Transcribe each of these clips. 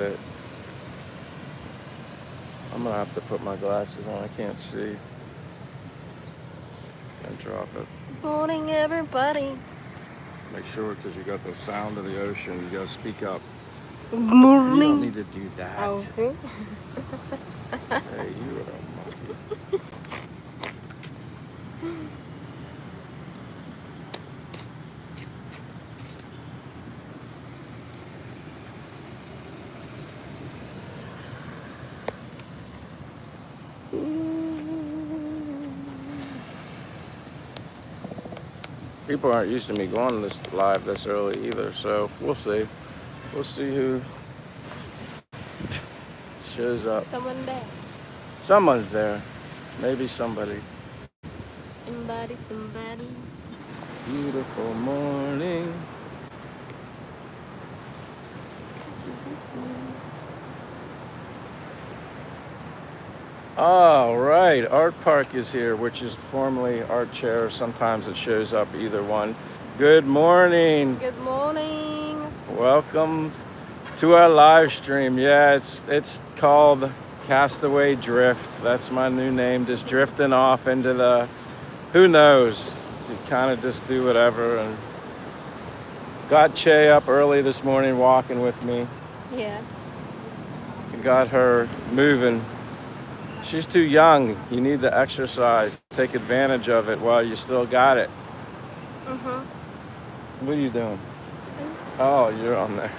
it. I'm gonna have to put my glasses on. I can't see. And drop it. Morning, everybody. Make sure, because you got the sound of the ocean, you gotta speak up. Good You don't morning. need to do that. Oh, see? Hey, you are a monkey. People aren't used to me going this live this early either, so we'll see. We'll see who shows up. Someone there. Someone's there. Maybe somebody. Somebody. Beautiful morning. All right, Art Park is here, which is formerly Art Chair. Sometimes it shows up either one. Good morning. Good morning. Welcome to our live stream. Yeah, it's called Castaway Drift. That's my new name. Just drifting off into the, who knows? You kind of just do whatever. And got Che up early this morning walking with me. Yeah. Got her moving. She's too young. You need to exercise. Take advantage of it while you still got it. What are you doing? Oh, you're on there.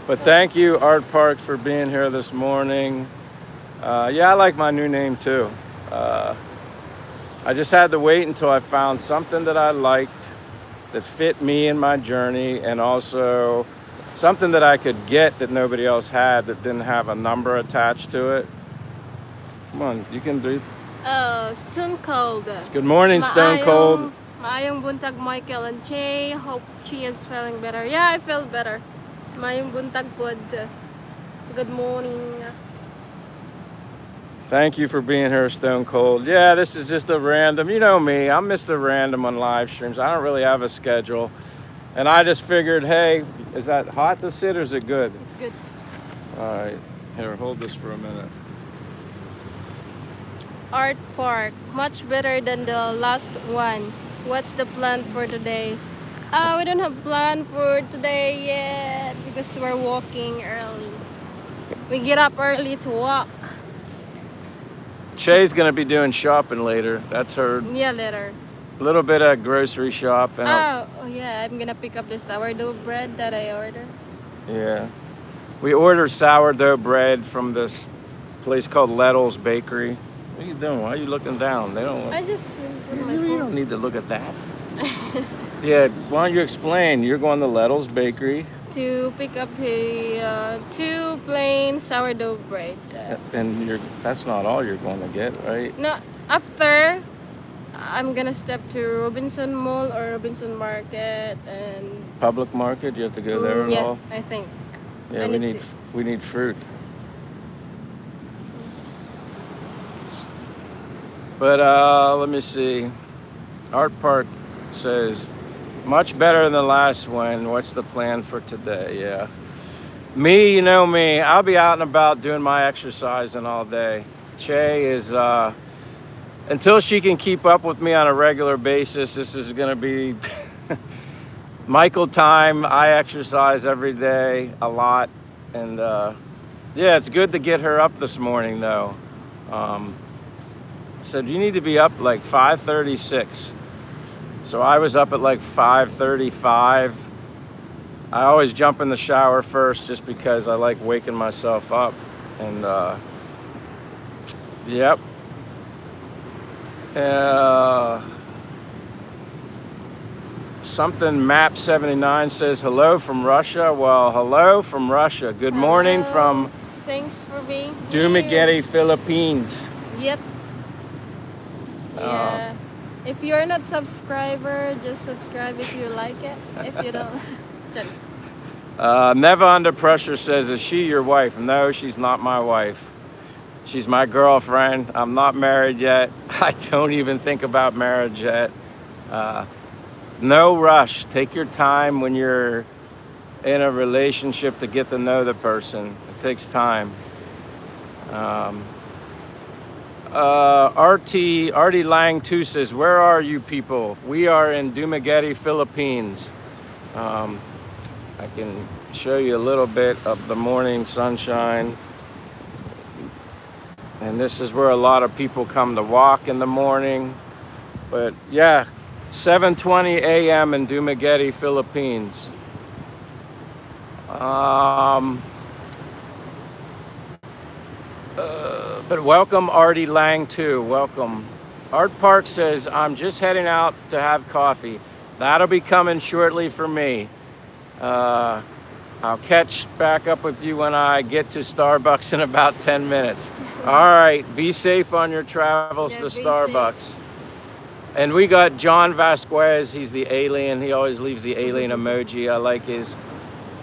But thank you, Art Park, for being here this morning. Yeah, I like my new name too. I just had to wait until I found something that I liked, that fit me in my journey, and also something that I could get that nobody else had, that didn't have a number attached to it. Come on, you can do. Stone Cold. Good morning, Stone Cold. Maayong buntag, Michael and Che. Hope she is feeling better. Yeah, I feel better. Maayong buntag pod. Good morning. Thank you for being here, Stone Cold. Yeah, this is just a random, you know me, I'm Mr. Random on live streams. I don't really have a schedule. And I just figured, hey, is that hot to sit or is it good? It's good. All right, here, hold this for a minute. Art Park, much better than the last one. What's the plan for today? We don't have plan for today yet because we're walking early. We get up early to walk. Che's gonna be doing shopping later. That's her. Yeah, later. Little bit of grocery shop. And Oh yeah, I'm gonna pick up the sourdough bread that I ordered. yeah, we ordered sourdough bread from this place called Lettle's Bakery. What are you doing? Why are you looking down? They don't. I just put my You phone. don't need to look at that. Yeah, why don't you explain? You're going to Lettle's Bakery. To pick up the 2 plain sourdough bread. And that's not all you're going to get, right? No, after I'm gonna step to Robinson Mall or Robinson Market and Public market, you have to go there at yeah, all? I think. Yeah, I we need need we need fruit. But let me see. Art Park says, much better than the last one. What's the plan for today? Yeah. Me, you know me. I'll be out and about doing my exercising all day. Che is, until she can keep up with me on a regular basis, this is going to be Michael time. I exercise every day a lot. And yeah, it's good to get her up this morning, though. Said you need to be up like 5:36. So I was up at like 5:35. I always jump in the shower first just because I like waking myself up. And yep. Something Map 79 says hello from Russia. Well, hello from Russia. Good morning from Thanks for being here. Dumaguete, Philippines. Yep. Yeah. If you're not subscriber, just subscribe if you like it. If you don't, just. Never Under Pressure says, is she your wife? No, she's not my wife. She's my girlfriend. I'm not married yet. I don't even think about marriage yet. No rush. Take your time when you're in a relationship to get to know the person. It takes time. Artie Lang 2 says, where are you people? We are in Dumaguete, Philippines. I can show you a little bit of the morning sunshine. And this is where a lot of people come to walk in the morning. But yeah, 7:20 a.m. in Dumaguete, Philippines. But welcome, Artie Lang too. Welcome. Art Park says, I'm just heading out to have coffee. That'll be coming shortly for me. I'll catch back up with you when I get to Starbucks in about 10 minutes. All right, be safe on your travels to Starbucks. Safe. And we got John Vasquez. He's the alien. He always leaves the alien emoji. I like his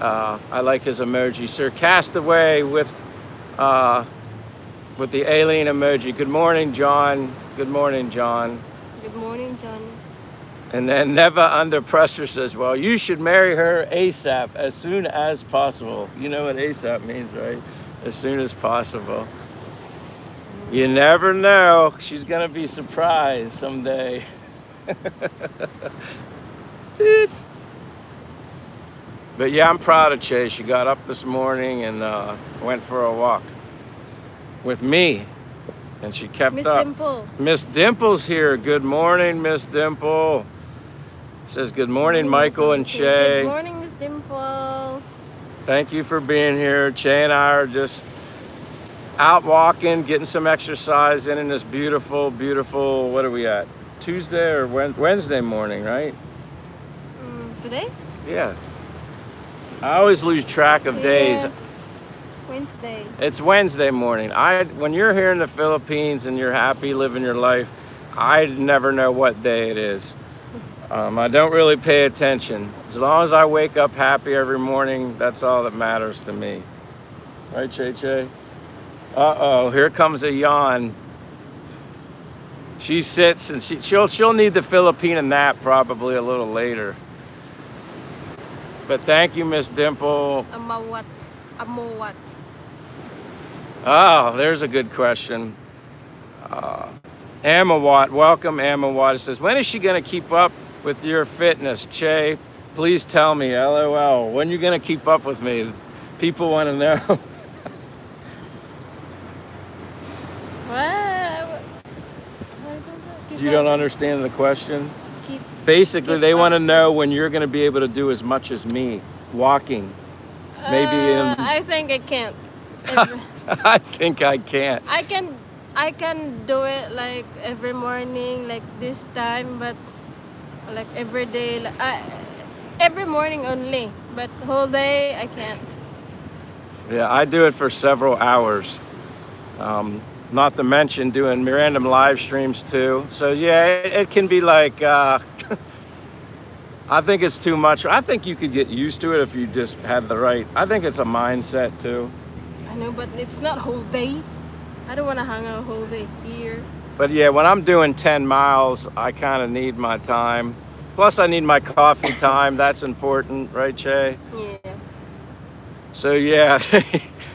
emoji. Sir Castaway with the alien emoji. Good morning, John. Good morning, John. Good morning, John. And then Neva Under Pressure says, well, you should marry her ASAP, as soon as possible. You know what ASAP means, right? As soon as possible. You never know. She's going to be surprised someday. But yeah, I'm proud of Chase. She got up this morning and went for a walk with me. And she kept Miss up. Dimple. Miss Dimple's here. Good morning, Miss Dimple. Says good morning, Michael and Che. Good morning, Miss Dimple. Thank you for being here. Che and I are just out walking, getting some exercise in this beautiful, beautiful, what are we at? Tuesday or Wednesday morning, right? Today? Yeah. I always lose track of days. Wednesday. It's Wednesday morning. When you're here in the Philippines and you're happy living your life, I never know what day it is. I don't really pay attention. As long as I wake up happy every morning, that's all that matters to me. Right, Che? Uh-oh, here comes a yawn. She sits and she'll need the Filipina nap probably a little later. But thank you, Miss Dimple. Amo what? Oh, there's a good question. Amawat, welcome Amawat. It says, when is she going to keep up with your fitness? Che, please tell me, LOL. When are you going to keep up with me? People want to know. What? You don't understand the question? Basically, they want to know when you're going to be able to do as much as me, walking. Maybe I think I can't. I think I can't. I can do it like every morning, like this time, but like every day, every morning only. But whole day I can't. Yeah, I do it for several hours. Not to mention doing random live streams too. So yeah, it can be like, I think it's too much. I think you could get used to it if you just had the right, I think it's a mindset too. I know, but it's not whole day. I don't want to hang out a whole day here. But yeah, when I'm doing 10 miles, I kind of need my time. Plus I need my coffee time. That's important, right, Che? Yeah. So yeah,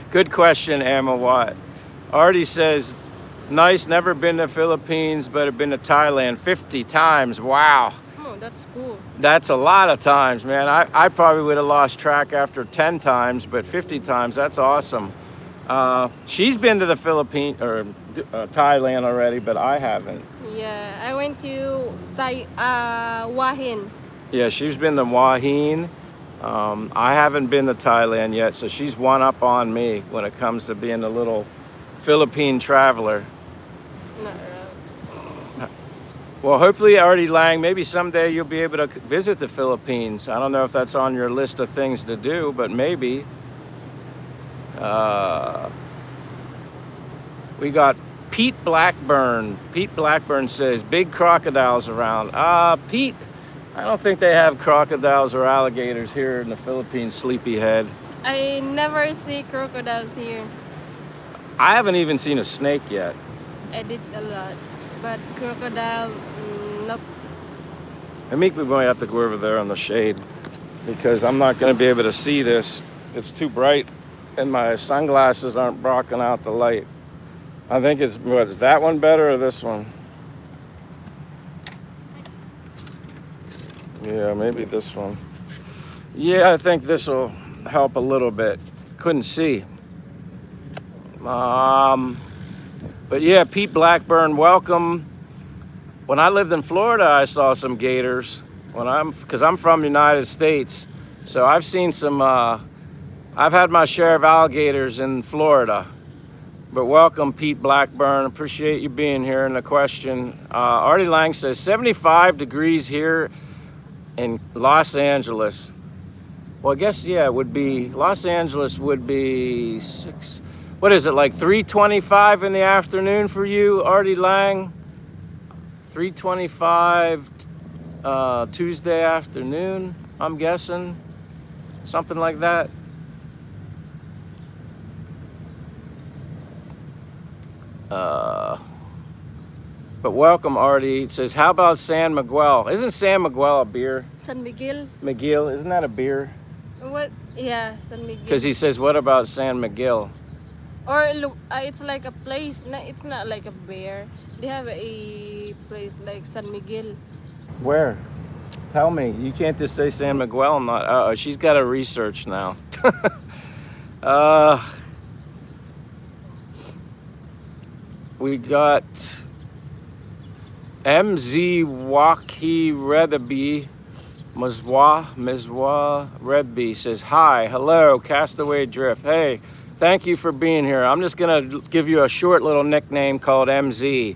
good question, Amawat. Artie says, nice, never been to Philippines, but have been to Thailand 50 times. Wow. Oh, that's cool. That's a lot of times, man. I probably would have lost track after 10 times, but 50 times, that's awesome. She's been to the Philippines or Thailand already, but I haven't. Yeah, I went to Hua Hin. Yeah, she's been to Hua Hin. I haven't been to Thailand yet, so she's one up on me when it comes to being a little Philippine traveler. Not really. Well, hopefully, Artie Lang, maybe someday you'll be able to visit the Philippines. I don't know if that's on your list of things to do, but maybe. We got Pete Blackburn. Pete Blackburn says, big crocodiles around. Pete, I don't think they have crocodiles or alligators here in the Philippines, sleepyhead. I never see crocodiles here. I haven't even seen a snake yet. I did a lot, but crocodile, nope. I think we might have to go over there on the shade. because I'm not going to be able to see this. It's too bright, and my sunglasses aren't blocking out the light. I think it's, what, is that one better or this one? Yeah, maybe this one. Yeah, I think this will help a little bit. Couldn't see. But yeah, Pete Blackburn, welcome. When I lived in Florida, I saw some gators. Because I'm from the United States, so I've seen some. I've had my share of alligators in Florida. But welcome, Pete Blackburn. Appreciate you being here. And the question, Artie Lang says 75 degrees here in Los Angeles. Well, I guess, yeah, it would be, Los Angeles would be what is it, like 3:25 in the afternoon for you, Artie Lang? 3:25 Tuesday afternoon, I'm guessing. Something like that. But welcome, Artie. It says, how about San Miguel? Isn't San Miguel a beer? San Miguel. Miguel, isn't that a beer? What? Yeah, San Miguel. Because he says, what about San Miguel? Or look, it's like a place. It's not like a bear. They have a place like San Miguel. Where? Tell me. You can't just say San Miguel. Not. She's got to research now. We got MZ Waki Redby. Mizwa Redby says, hi, hello, Castaway Drift. Hey, thank you for being here. I'm just going to give you a short little nickname called MZ,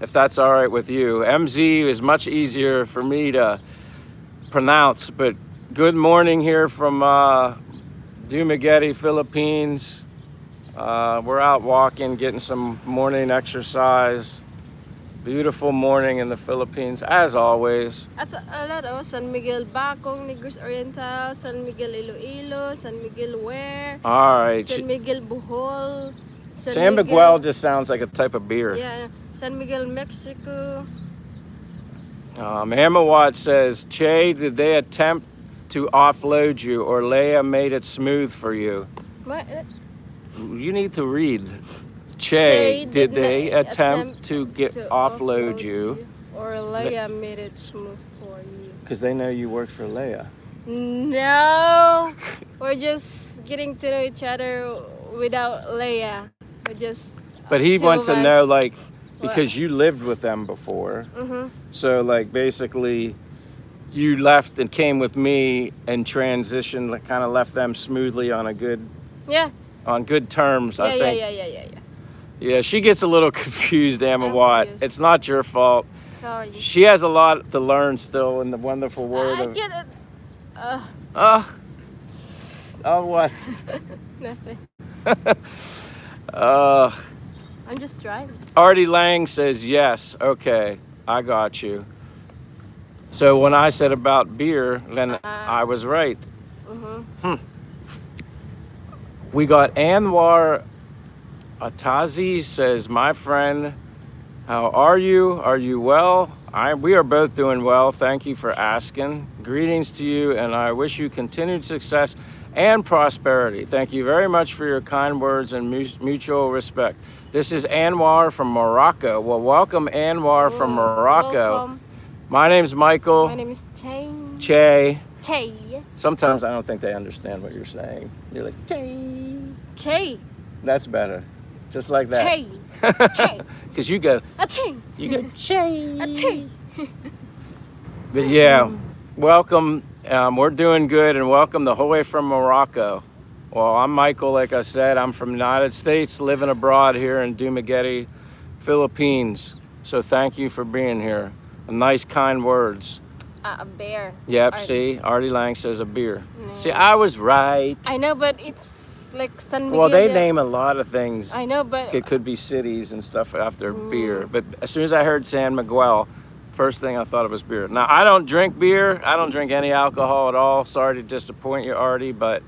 if that's all right with you. MZ is much easier for me to pronounce, but good morning here from Dumaguete, Philippines. We're out walking, getting some morning exercise. Beautiful morning in the Philippines, as always. At a lot of San Miguel Bacong, Negros Oriental, San Miguel Iloilo, San Miguel Ware, All right. San Miguel Bohol, San Miguel just sounds like a type of beer. Yeah, San Miguel, Mexico. Hamawat says, Che, did they attempt to offload you or Leia made it smooth for you? What? You need to read. Che, did they attempt to offload you? Or Leia made it smooth for you? Because they know you work for Leia. No, we're just getting to know each other without Leia. We're just. But he wants to know, like, because what? you lived with them before. Mm-hmm. So, like, basically, you left and came with me and transitioned, like, kind of left them smoothly on on good terms, I think. Yeah. Yeah, she gets a little confused, Emma Watt. confused. It's not your fault. Sorry. She has a lot to learn still in the wonderful world I of... get it. Oh, what? Nothing. I'm just driving. Artie Lang says yes. Okay, I got you. So when I said about beer, then I was right. Mm-hmm. We got Anwar Atazi says, my friend, how are you? Are you well? We are both doing well. Thank you for asking. Greetings to you, and I wish you continued success and prosperity. Thank you very much for your kind words and mutual respect. This is Anwar from Morocco. Well, welcome, Anwar from Morocco. Welcome. My name's Michael. My name is Che. Che. Sometimes I don't think they understand what you're saying. You're like, Che. that's better. Just like that. Che. Because you go, Che. you go, Che. Che. But yeah, welcome. We're doing good, and welcome the whole way from Morocco. Well, I'm Michael, like I said. I'm from the United States, living abroad here in Dumaguete, Philippines. So thank you for being here. Nice, kind words. A bear. Yep, see, Artie Lang says a beer. No. See, I was right. I know, but it's like San Miguel. Well, they name a lot of things. I know, but It could be cities and stuff after beer. But as soon as I heard San Miguel, first thing I thought it was beer. Now, I don't drink beer. I don't drink any alcohol at all. Sorry to disappoint you, Artie, but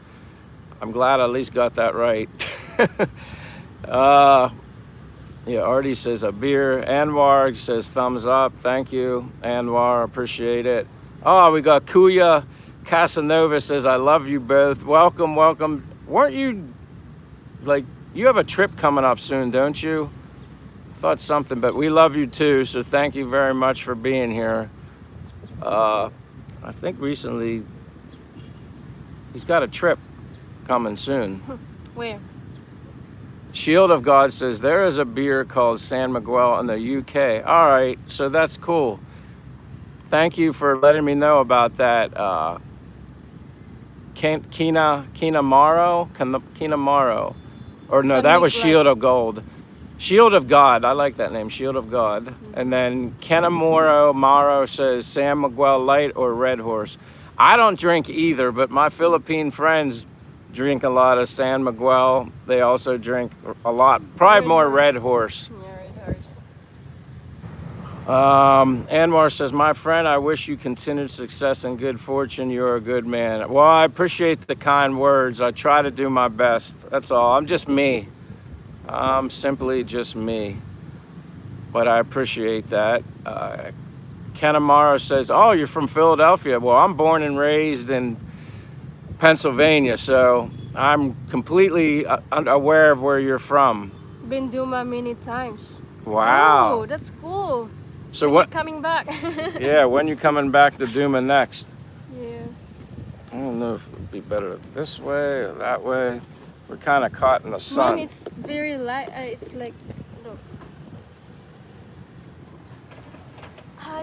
I'm glad I at least got that right. Yeah, Artie says a beer. Anwar says thumbs up. Thank you, Anwar. Appreciate it. Oh, we got Kuya Casanova says, I love you both. Welcome, welcome. Weren't you, like, you have a trip coming up soon, don't you? Thought something, but we love you too, so thank you very much for being here. I think recently he's got a trip coming soon. Where? Shield of God says, there is a beer called San Miguel in the UK. All right, so that's cool. Thank you for letting me know about that. Kinamaro. Or no, that was Shield of Gold. Shield of God, I like that name, Shield of God. And then Kenamoro Maro says San Miguel Light or Red Horse. I don't drink either, but my Philippine friends drink a lot of San Miguel. They also drink a lot, probably more Red Horse. Yeah, Red Horse. Anwar says, my friend, I wish you continued success and good fortune. You're a good man. Well, I appreciate the kind words. I try to do my best. That's all. I'm just me. I'm simply just me. But I appreciate that. Kanamaro says, oh, you're from Philadelphia. Well, I'm born and raised in Pennsylvania, so I'm completely aware of where you're from. Been Duma many times. Wow. Oh, that's cool. So when what? You're coming back. Yeah, when you coming back to Duma next? Yeah. I don't know if it would be better this way or that way. We're kind of caught in the sun. Mine, it's very light. It's like, look.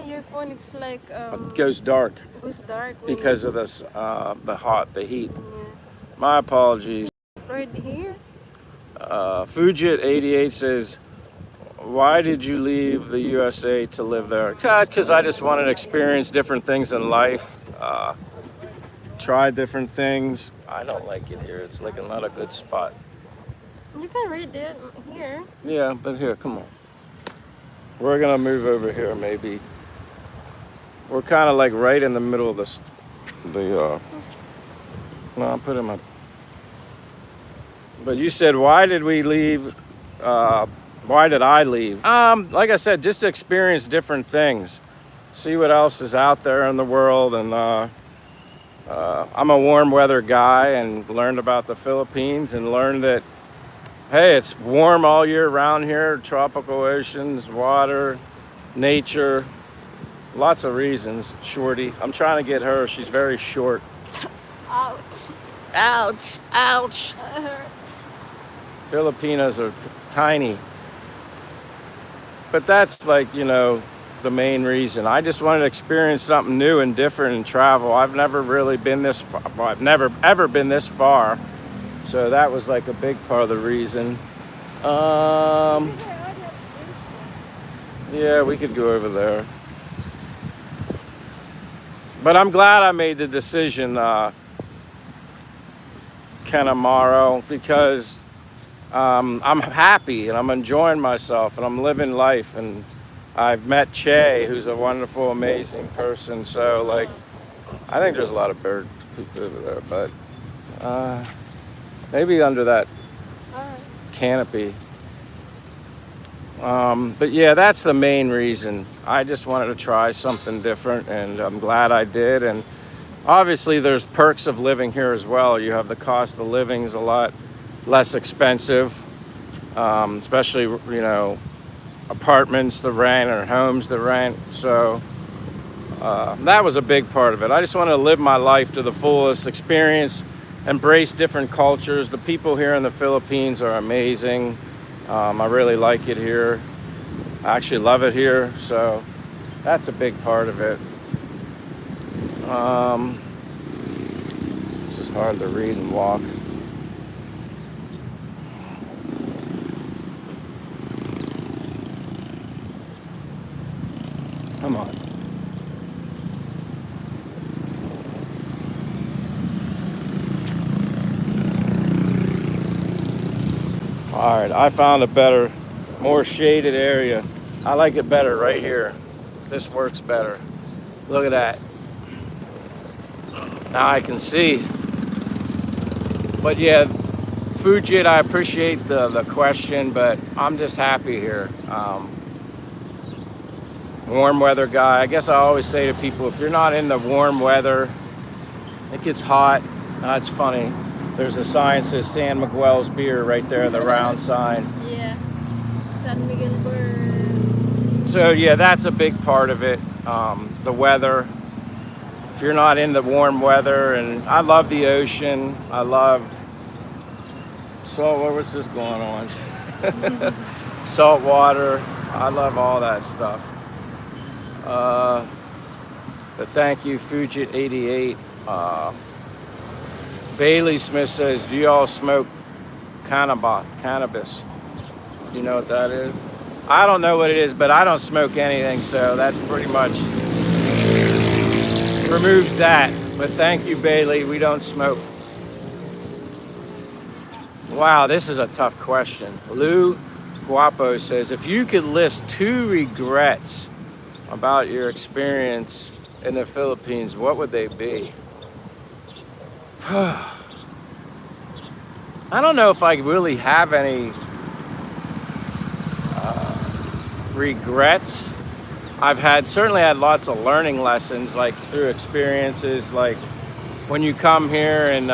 Your phone, it's like It goes dark it goes dark because of this, the heat. Yeah. My apologies. Right here. Fujit88 says, why did you leave the USA to live there? Because I just wanted to experience different things in life, try different things. I don't like it here. It's like not a good spot. You can read it here. Yeah, but here, come on. We're gonna move over here maybe. We're kind of like right in the middle of no, I'll put him up. But you said, why did we leave? Why did I leave? Like I said, just to experience different things, see what else is out there in the world. And I'm a warm weather guy, and learned about the Philippines and learned that, hey, it's warm all year round here, tropical oceans, water, nature, lots of reasons. Shorty, I'm trying to get her, she's very short. Ouch. Ouch, ouch. That hurts. Filipinos are tiny. But that's like, the main reason. I just wanted to experience something new and different and travel. I've never really been this far. Well, I've never ever been this far. So that was like a big part of the reason. Yeah, we could go over there. But I'm glad I made the decision, Kanamaro, because I'm happy and I'm enjoying myself and I'm living life, and I've met Che, who's a wonderful, amazing person. So, like, I think there's a lot of bird people over there, but maybe under that canopy. But yeah, that's the main reason. I just wanted to try something different, and I'm glad I did. And obviously there's perks of living here as well. You have the cost of living is a lot less expensive, especially, apartments to rent or homes to rent. So that was a big part of it. I just want to live my life to the fullest, experience, embrace different cultures. The people here in the Philippines are amazing. I really like it here. I actually love it here. So that's a big part of it. This is hard to read and walk. Come on. All right, I found a better, more shaded area. I like it better right here. This works better. Look at that. Now I can see. But yeah, Fujit, I appreciate the question, but I'm just happy here. Warm weather guy. I guess I always say to people, if you're not in the warm weather, It gets hot. It's funny. There's a sign that says San Miguel's beer right there, the round sign. Yeah. San Miguel Burr. So yeah, that's a big part of it. The weather. If you're not in the warm weather, and I love the ocean. I love salt. What's this going on? Salt water. I love all that stuff. But thank you, Fujit88. Bailey Smith says, do you all smoke cannabis? You know what that is? I don't know what it is, but I don't smoke anything, so that's pretty much removes that. But thank you, Bailey. We don't smoke. Wow, this is a tough question. Lou Guapo says, if you could list 2 regrets about your experience in the Philippines, what would they be? I don't know if I really have any regrets. I've certainly had lots of learning lessons, like through experiences, like when you come here and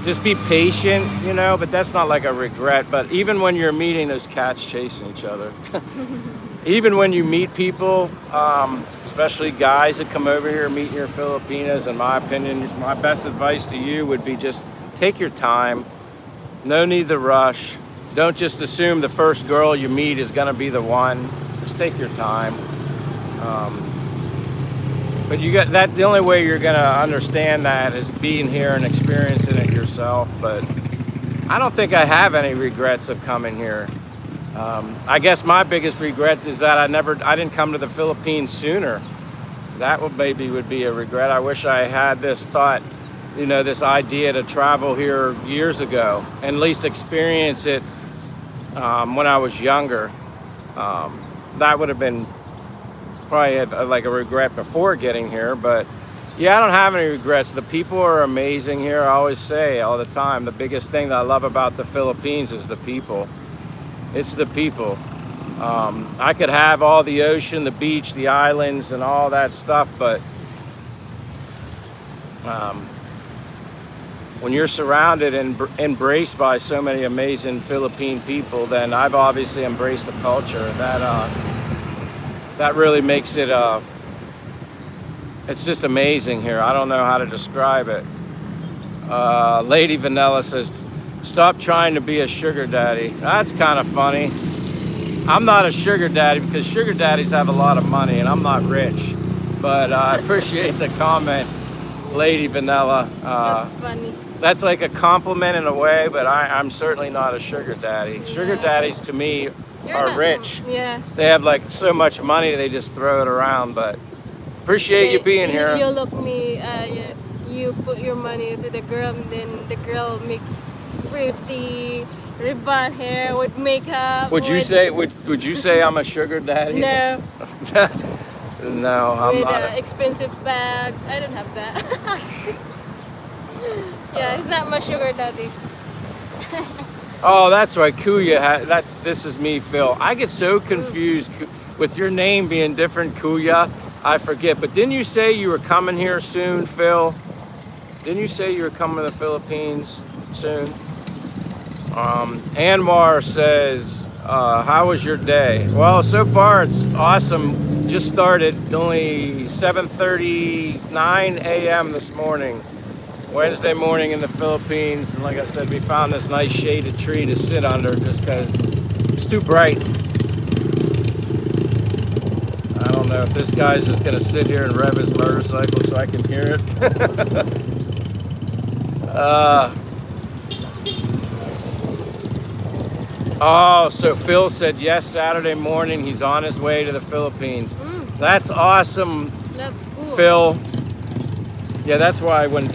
just be patient, you know, but that's not like a regret. But even when you're meeting those cats chasing each other, even when you meet people, especially guys that come over here meeting your Filipinas, in my opinion, my best advice to you would be just take your time. No need to rush. Don't just assume the first girl you meet is gonna be the one. Just take your time. But you got that. The only way you're gonna understand that is being here and experiencing it yourself. But I don't think I have any regrets of coming here. I guess my biggest regret is that I didn't come to the Philippines sooner. That would be a regret. I wish I had this thought, you know, this idea to travel here years ago and at least experience it when I was younger. That would have been probably like a regret before getting here. But yeah, I don't have any regrets. The people are amazing here. I always say all the time, the biggest thing that I love about the Philippines is the people. It's the people. I could have all the ocean, the beach, the islands, and all that stuff, but when you're surrounded and embraced by so many amazing Philippine people, then I've obviously embraced the culture. That really makes it, it's just amazing here. I don't know how to describe it. Lady Vanilla says, stop trying to be a sugar daddy. That's kind of funny. I'm not a sugar daddy because sugar daddies have a lot of money and I'm not rich. But I appreciate the comment, Lady Vanilla. That's funny. That's like a compliment in a way, but I'm certainly not a sugar daddy. Yeah. Sugar daddies to me are rich. Yeah. They have like so much money they just throw it around. But appreciate you being here. You look me. You put your money to the girl, and then the girl make pretty ribbon hair with makeup. Would you say I'm a sugar daddy? No. No, I'm with not. an expensive bag. I don't have that. Yeah, he's not my sugar daddy. Oh, that's right. Kuya. This is me, Phil. I get so confused with your name being different, Kuya. I forget. But didn't you say you were coming here soon, Phil? Didn't you say you were coming to the Philippines soon? Anwar says, how was your day? Well, so far it's awesome. Just started, only 7:39 a.m. this morning. Wednesday morning in the Philippines. And like I said, we found this nice shaded tree to sit under just because it's too bright. I don't know if this guy's just going to sit here and rev his motorcycle so I can hear it. Oh, so Phil said yes, Saturday morning he's on his way to the Philippines. That's awesome. That's cool. Phil. Yeah, that's why when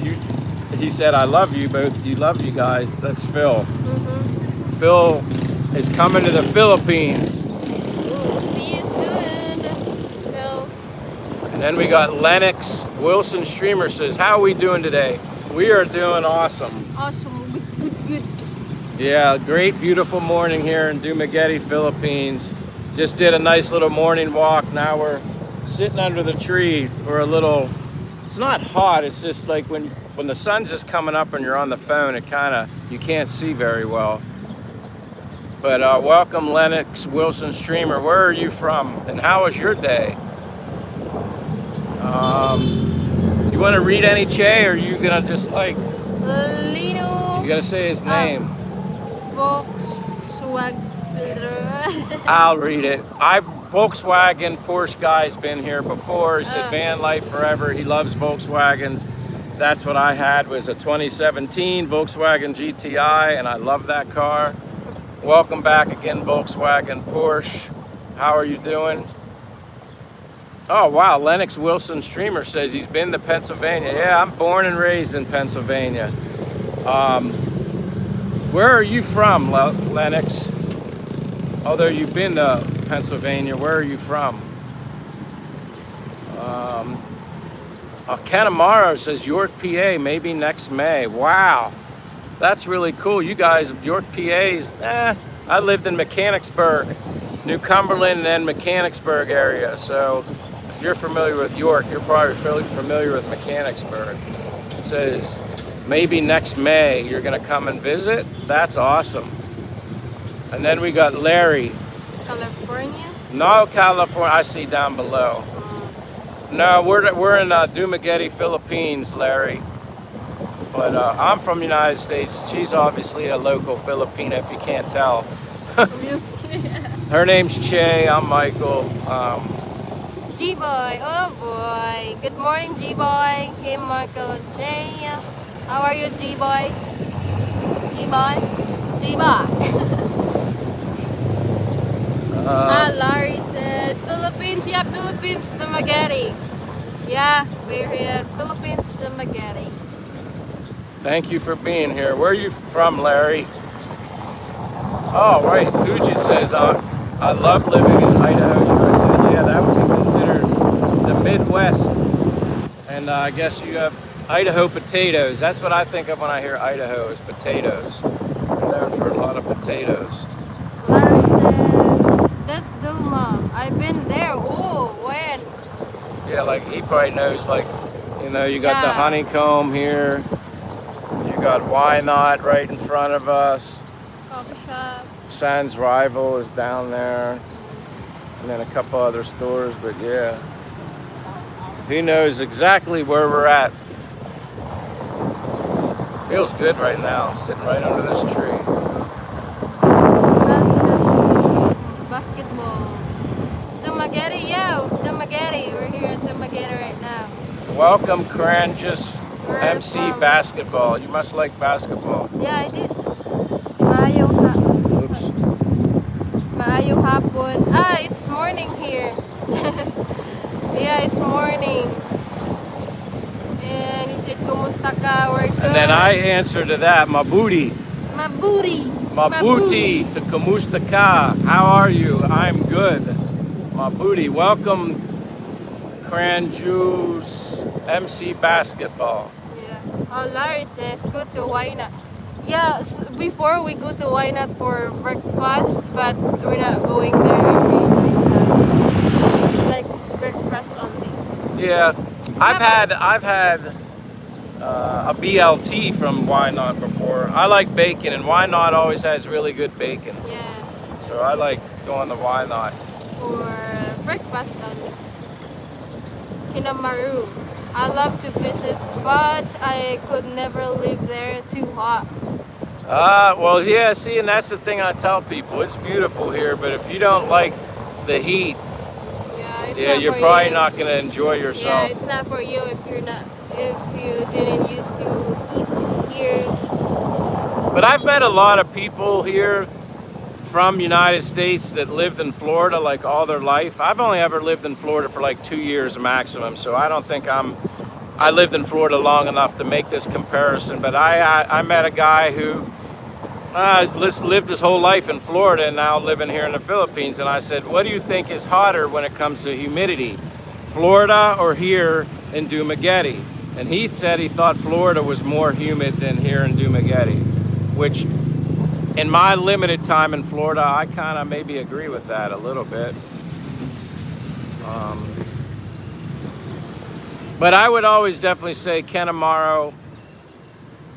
he said I love you both, you love you guys. That's Phil. Phil is coming to the Philippines. Ooh, see you soon, Phil. And then we got Lennox Wilson Streamer says, how are we doing today? We are doing awesome. Awesome. Good. Yeah, great, beautiful morning here in Dumaguete, Philippines. Just did a nice little morning walk. Now we're sitting under the tree for a little. It's not hot. It's just like when the sun's just coming up and you're on the phone, it kind of you can't see very well. But welcome, Lennox Wilson Streamer. Where are you from, and how was your day? You want to read any Che, or are you gonna just like? Lino. You gotta say his name. Volkswagen. I'll read it. Volkswagen Porsche guy's been here before. He said van life forever. He loves Volkswagens. That's what I had, was a 2017 Volkswagen GTI, and I love that car. Welcome back again, Volkswagen Porsche. How are you doing? Oh wow, Lennox Wilson Streamer says he's been to Pennsylvania. Yeah, I'm born and raised in Pennsylvania. Where are you from, Lennox? Although you've been to Pennsylvania, where are you from? Canamaro says York, PA, maybe next May. Wow, that's really cool. You guys, York, PA's, I lived in Mechanicsburg, New Cumberland, and then Mechanicsburg area. So if you're familiar with York, you're probably familiar with Mechanicsburg. It says maybe next May you're gonna come and visit. That's awesome. And then we got Larry. California? No, California. I see down below. No, we're in Dumaguete, Philippines, Larry. But I'm from the United States. She's obviously a local Filipina, if you can't tell. Obviously. Her name's Che. I'm Michael. G-Boy. Oh boy. Good morning, G-Boy. Hey, Michael and Che. How are you, G-Boy? G-Boy? G-Boy. Larry said, Philippines, yeah, Philippines, Dumaguete. Yeah, we're here, Philippines, Dumaguete. Thank you for being here. Where are you from, Larry? Oh, right. Fujit says, I love living in Idaho, USA. Yeah, that would be considered the Midwest. And I guess you have Idaho potatoes. That's what I think of when I hear Idaho, is potatoes. We're known for a lot of potatoes. Larry said, that's Duma. I've been there. Oh, when? Yeah, like he probably knows, like, you know, you got the honeycomb here. You got Why Not right in front of us. Coffee shop. Sans Rival is down there. And then a couple other stores, but yeah. He knows exactly where we're at. Feels good right now, sitting right under this tree. Basketball. Dumaguete, yo. Dumaguete. We're here at Dumaguete right now. Welcome, Cranjus MC from? Basketball. You must like basketball. Yeah, I did. Maayong hapon. It's morning here. Yeah, it's morning. And he said, kumusta ka? We're good. And then I answer to that, Mabuti. Mabuti. Mabuti to kumusta ka. How are you? I'm good. Mabuti. Welcome, Cranjus MC Basketball. Yeah. Larry says, go to Why Not. Yeah, before we go to Why Not for breakfast, but we're not going there every night. Like breakfast only. Yeah, I've had a BLT from Why Not before. I like bacon, and Why Not always has really good bacon. Yeah. So I like going to Why Not. For breakfast only. Kinamaru. I love to visit, but I could never live there. Too hot. Well, yeah, see, and that's the thing I tell people. It's beautiful here, but if you don't like the heat, you're probably not going to enjoy yourself. Yeah, it's not for you if you didn't used to eat here. But I've met a lot of people here from United States that lived in Florida like all their life. I've only ever lived in Florida for like 2 years maximum, so I don't think I lived in Florida long enough to make this comparison. But I met a guy who lived his whole life in Florida and now living here in the Philippines, and I said, what do you think is hotter when it comes to humidity, Florida or here in Dumaguete? And he said he thought Florida was more humid than here in Dumaguete, which in my limited time in Florida, I kind of maybe agree with that a little bit. But I would always definitely say Kenamaro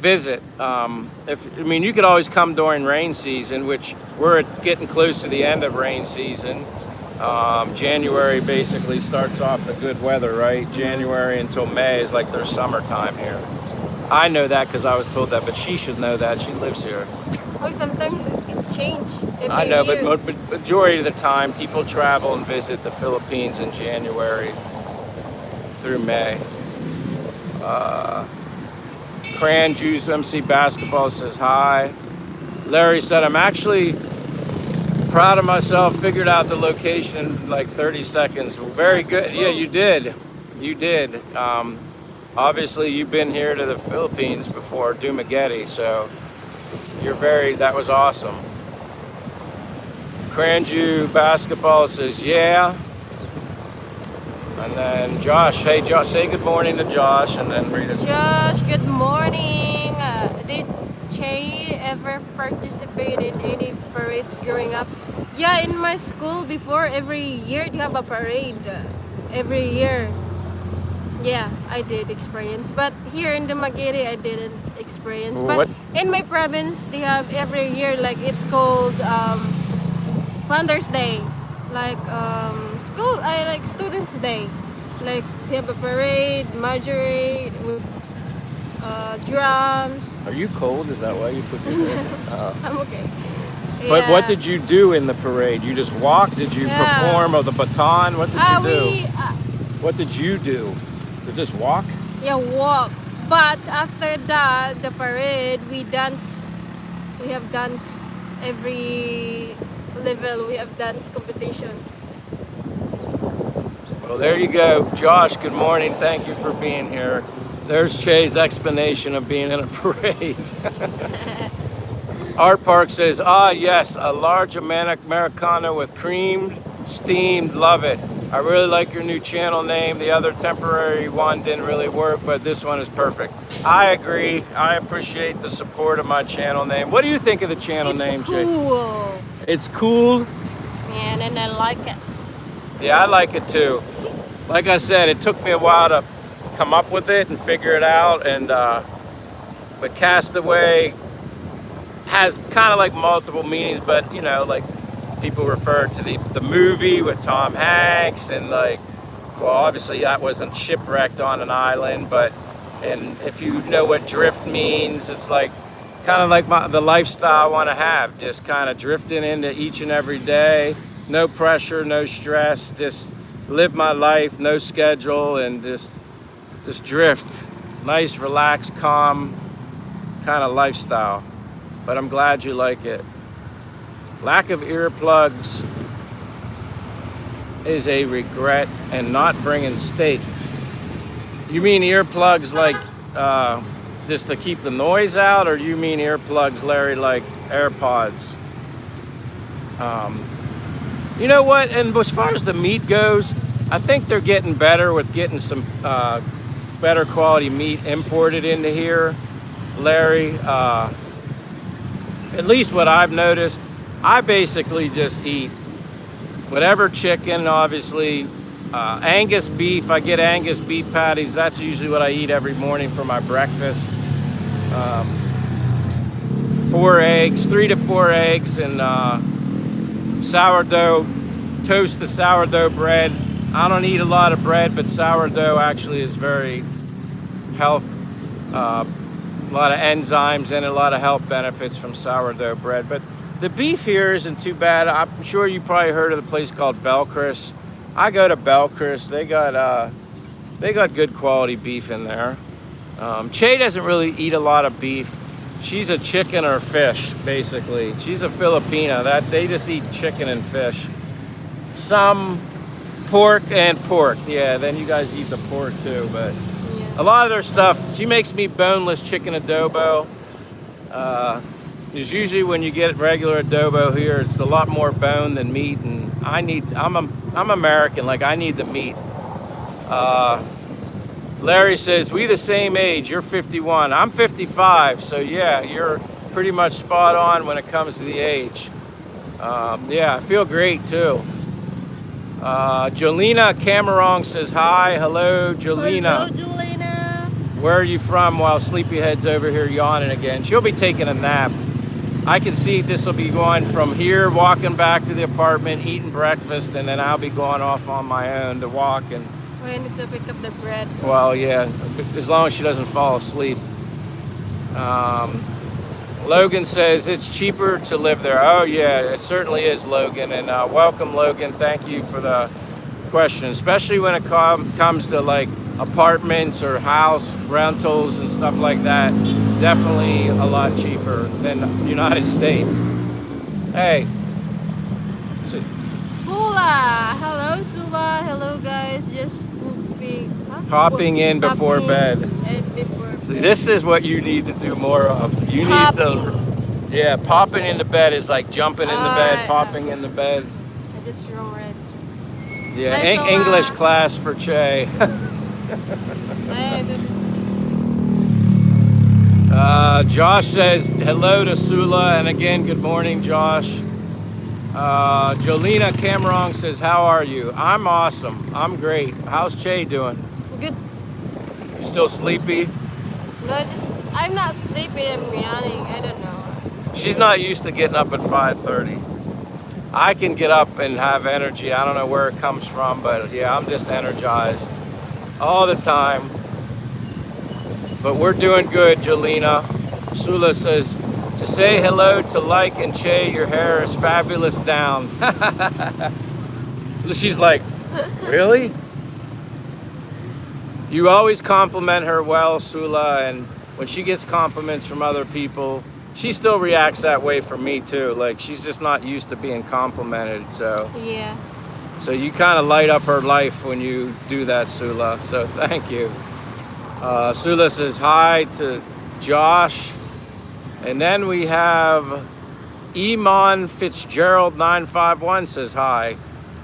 visit. You could always come during rain season, which we're getting close to the end of rain season. January basically starts off the good weather, right? January until May is like their summertime here. I know that because I was told that, but she should know that. She lives here. Oh, sometimes it changes every I know, year. but majority of the time, people travel and visit the Philippines in January through May. Cran Juice MC Basketball says hi. Larry said, I'm actually proud of myself. Figured out the location in like 30 seconds. Very good. Yeah, you did. You did. Obviously, you've been here to the Philippines before, Dumaguete, so that was awesome. Cranju Basketball says, yeah. And then Josh, hey Josh, say good morning to Josh, and then read it. Josh, good morning. Did Che ever participate in any parades growing up? Yeah, in my school before, every year they have a parade. Every year. Yeah, I did experience. But here in Dumaguete, I didn't experience. But in my province, they have every year, like it's called Founders Day. Like Students Day. Like they have a parade, marjorie, with drums. Are you cold? Is that why you put your hair? I'm okay. But what did you do in the parade? You just walked? Did you perform of the baton? What did you do? What did you do? To just walk? Yeah, walk. But after that, the parade, we dance. We have dance every level. We have dance competition. Well, there you go. Josh, good morning. Thank you for being here. There's Che's explanation of being in a parade. Art Park says, yes, a large Americano with creamed, steamed, love it. I really like your new channel name. The other temporary one didn't really work, but this one is perfect. I agree. I appreciate the support of my channel name. What do you think of the channel name, Che? It's cool. It's cool? Man, and I like it. Yeah, I like it too. Like I said, it took me a while to come up with it and figure it out. But Castaway has kind of like multiple meanings, but like people refer to the movie with Tom Hanks and obviously that wasn't shipwrecked on an island, and if you know what drift means, it's like kind of like the lifestyle I want to have, just kind of drifting into each and every day, no pressure, no stress, just live my life, no schedule, and just drift. Nice, relaxed, calm kind of lifestyle. But I'm glad you like it. Lack of earplugs is a regret, and not bringing steak. You mean earplugs like just to keep the noise out, or you mean earplugs, Larry, like AirPods? You know what? And as far as the meat goes, I think they're getting better with getting some better quality meat imported into here, Larry. At least what I've noticed, I basically just eat whatever chicken, obviously. Angus beef, I get Angus beef patties. That's usually what I eat every morning for my breakfast. 3 to 4 eggs, and sourdough, toast the sourdough bread. I don't eat a lot of bread, but sourdough actually is very health. A lot of enzymes and a lot of health benefits from sourdough bread. But the beef here isn't too bad. I'm sure you probably heard of the place called Belchris. I go to Belchris. They got good quality beef in there. Che doesn't really eat a lot of beef. She's a chicken or fish, basically. She's a Filipina. They just eat chicken and fish. Some pork and pork. Yeah, then you guys eat the pork too, but a lot of their stuff, she makes me boneless chicken adobo. It's usually when you get regular adobo here, it's a lot more bone than meat, and I'm American, like I need the meat. Larry says, we the same age, you're 51, I'm 55, so yeah, you're pretty much spot on when it comes to the age. Yeah, I feel great too. Jolena Camerong says hi. Hello, Hello, Jolena. Jelena. Where are you from? While Sleepyhead's over here yawning again. She'll be taking a nap. I can see this will be going from here, walking back to the apartment, eating breakfast, and then I'll be going off on my own to walk. And We need to pick up the bread. well, yeah, as long as she doesn't fall asleep. Logan says it's cheaper to live there. Oh yeah, it certainly is, Logan. And welcome, Logan. Thank you for the question, especially when it comes to like apartments or house rentals and stuff like that. Definitely a lot cheaper than the United States. Hey, so Sula. Hello, Sula. Hello, guys. Just popping in before bed. Before See, bed. this is what you need to do more of. You need to, yeah, popping into bed is like jumping in the bed, popping in the bed. I just wrong read. Yeah, Hi, Sola. English class for Che. Josh says hello to Sula, and again, good morning, Josh. Jolena Camerong says, how are you? I'm awesome. I'm great. How's Che doing? Good. You still sleepy? No, I'm not sleepy. I'm yawning. I don't know. She's not used to getting up at 5:30. I can get up and have energy. I don't know where it comes from, but yeah, I'm just energized all the time. But we're doing good, Jolena. Sula says, to say hello to Like and Che, your hair is fabulous down. She's like, really? You always compliment her well, Sula, and when she gets compliments from other people, she still reacts that way from me too. Like, she's just not used to being complimented, so. Yeah. So you kind of light up her life when you do that, Sula, so thank you. Sula says hi to Josh. And then we have Iman Fitzgerald 951 says hi.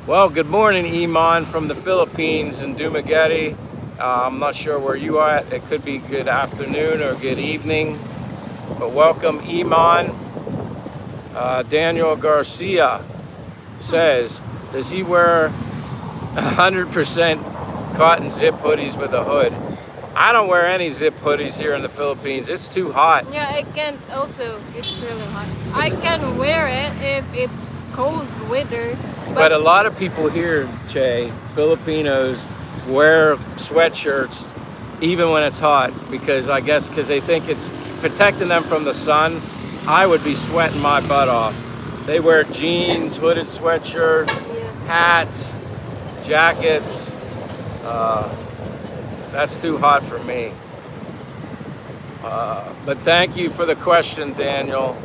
Well, good morning, Iman from the Philippines in Dumaguete. I'm not sure where you are at. It could be good afternoon or good evening. But welcome, Iman. Daniel Garcia says, does he wear 100% cotton zip hoodies with a hood? I don't wear any zip hoodies here in the Philippines. It's too hot. Yeah, I can't also. It's really hot. I can wear it if it's cold weather. But a lot of people here, Che, Filipinos, wear sweatshirts even when it's hot because I guess because they think it's protecting them from the sun. I would be sweating my butt off. They wear jeans, hooded sweatshirts, hats, jackets. That's too hot for me. But thank you for the question, Daniel.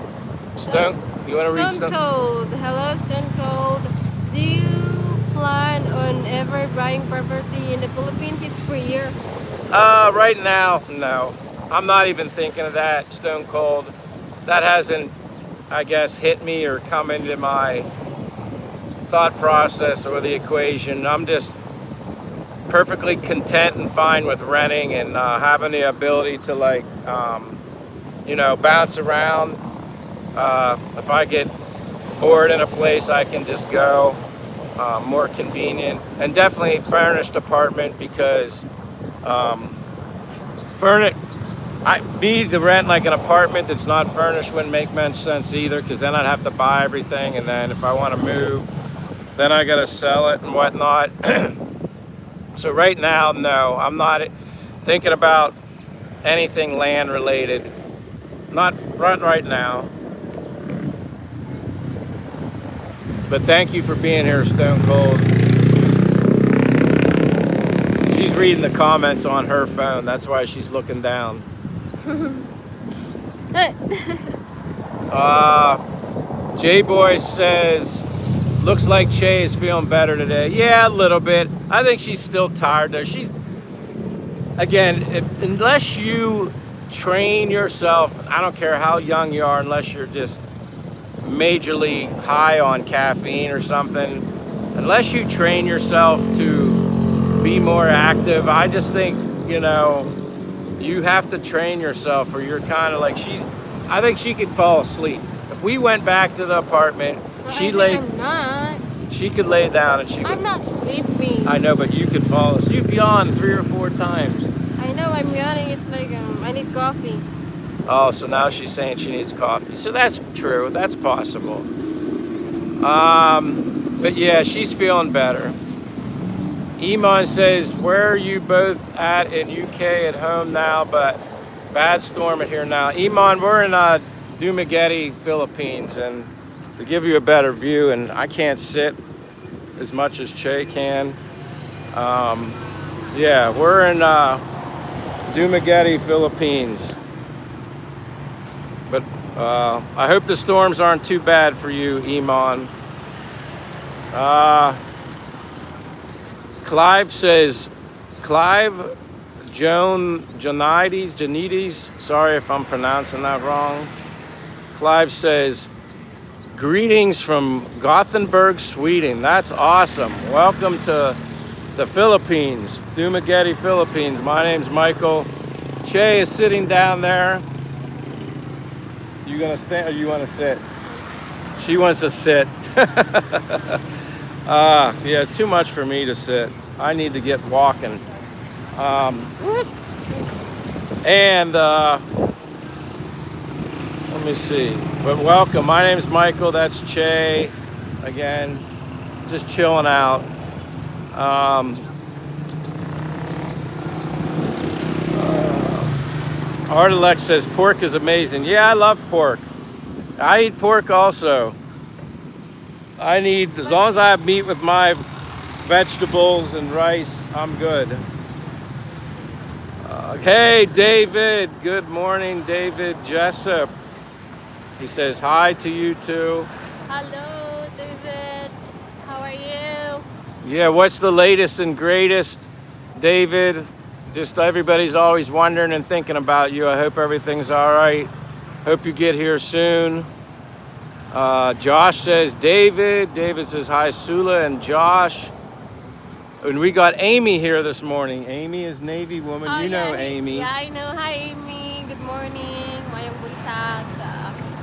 Stone, you want to read Stone Stone? Cold. Hello, Stone Cold. Do you plan on ever buying property in the Philippines? It's for a year. Right now, no. I'm not even thinking of that, Stone Cold. That hasn't, I guess, hit me or come into my thought process or the equation. I'm just perfectly content and fine with renting and having the ability to like, bounce around. If I get bored in a place, I can just go. More convenient, and definitely furnished apartment because to rent like an apartment that's not furnished wouldn't make much sense either, because then I'd have to buy everything, and then if I want to move, then I gotta sell it and whatnot. So right now, no, I'm not thinking about anything land related. Not right now. But thank you for being here, Stone Cold. She's reading the comments on her phone. That's why she's looking down. J-Boy says, looks like Che is feeling better today. Yeah, a little bit. I think she's still tired though. She's, again, unless you train yourself, I don't care how young you are, unless you're just majorly high on caffeine or something, unless you train yourself to be more active, I just think, you have to train yourself, or you're kind of like I think she could fall asleep. If we went back to the apartment, I'm not. She could lay down and she could. I'm not sleeping. I know, but you could fall asleep. You've yawned 3 or 4 times. I know I'm yawning. It's like I need coffee. Oh, so now she's saying she needs coffee. So that's true. That's possible. But yeah, she's feeling better. Iman says, where are you both at in UK at home now, but bad storm at here now. Iman, we're in Dumaguete, Philippines, and to give you a better view, and I can't sit as much as Che can. Yeah, we're in Dumaguete, Philippines. But I hope the storms aren't too bad for you, Iman. Clive says, Clive Janides, sorry if I'm pronouncing that wrong. Clive says, greetings from Gothenburg, Sweden. That's awesome. Welcome to the Philippines, Dumaguete, Philippines. My name's Michael. Che is sitting down there. You gonna stand or you wanna sit? She wants to sit. Yeah, it's too much for me to sit. I need to get walking. And let me see. But welcome. My name's Michael. That's Che. Again, just chilling out. Artalex says pork is amazing. Yeah, I love pork. I eat pork also. I need, as long as I have meat with my vegetables and rice, I'm good. Hey, David. Good morning, David Jessup. He says hi to you too. Hello, David. How are you? Yeah, what's the latest and greatest, David? Just everybody's always wondering and thinking about you. I hope everything's all right. Hope you get here soon. Josh says David. David says hi, Sula and Josh. And we got Amy here this morning. Amy is Navy woman. Oh, you know yeah, Amy. Yeah, I know. Hi, Amy. Good morning. Mayang buntag.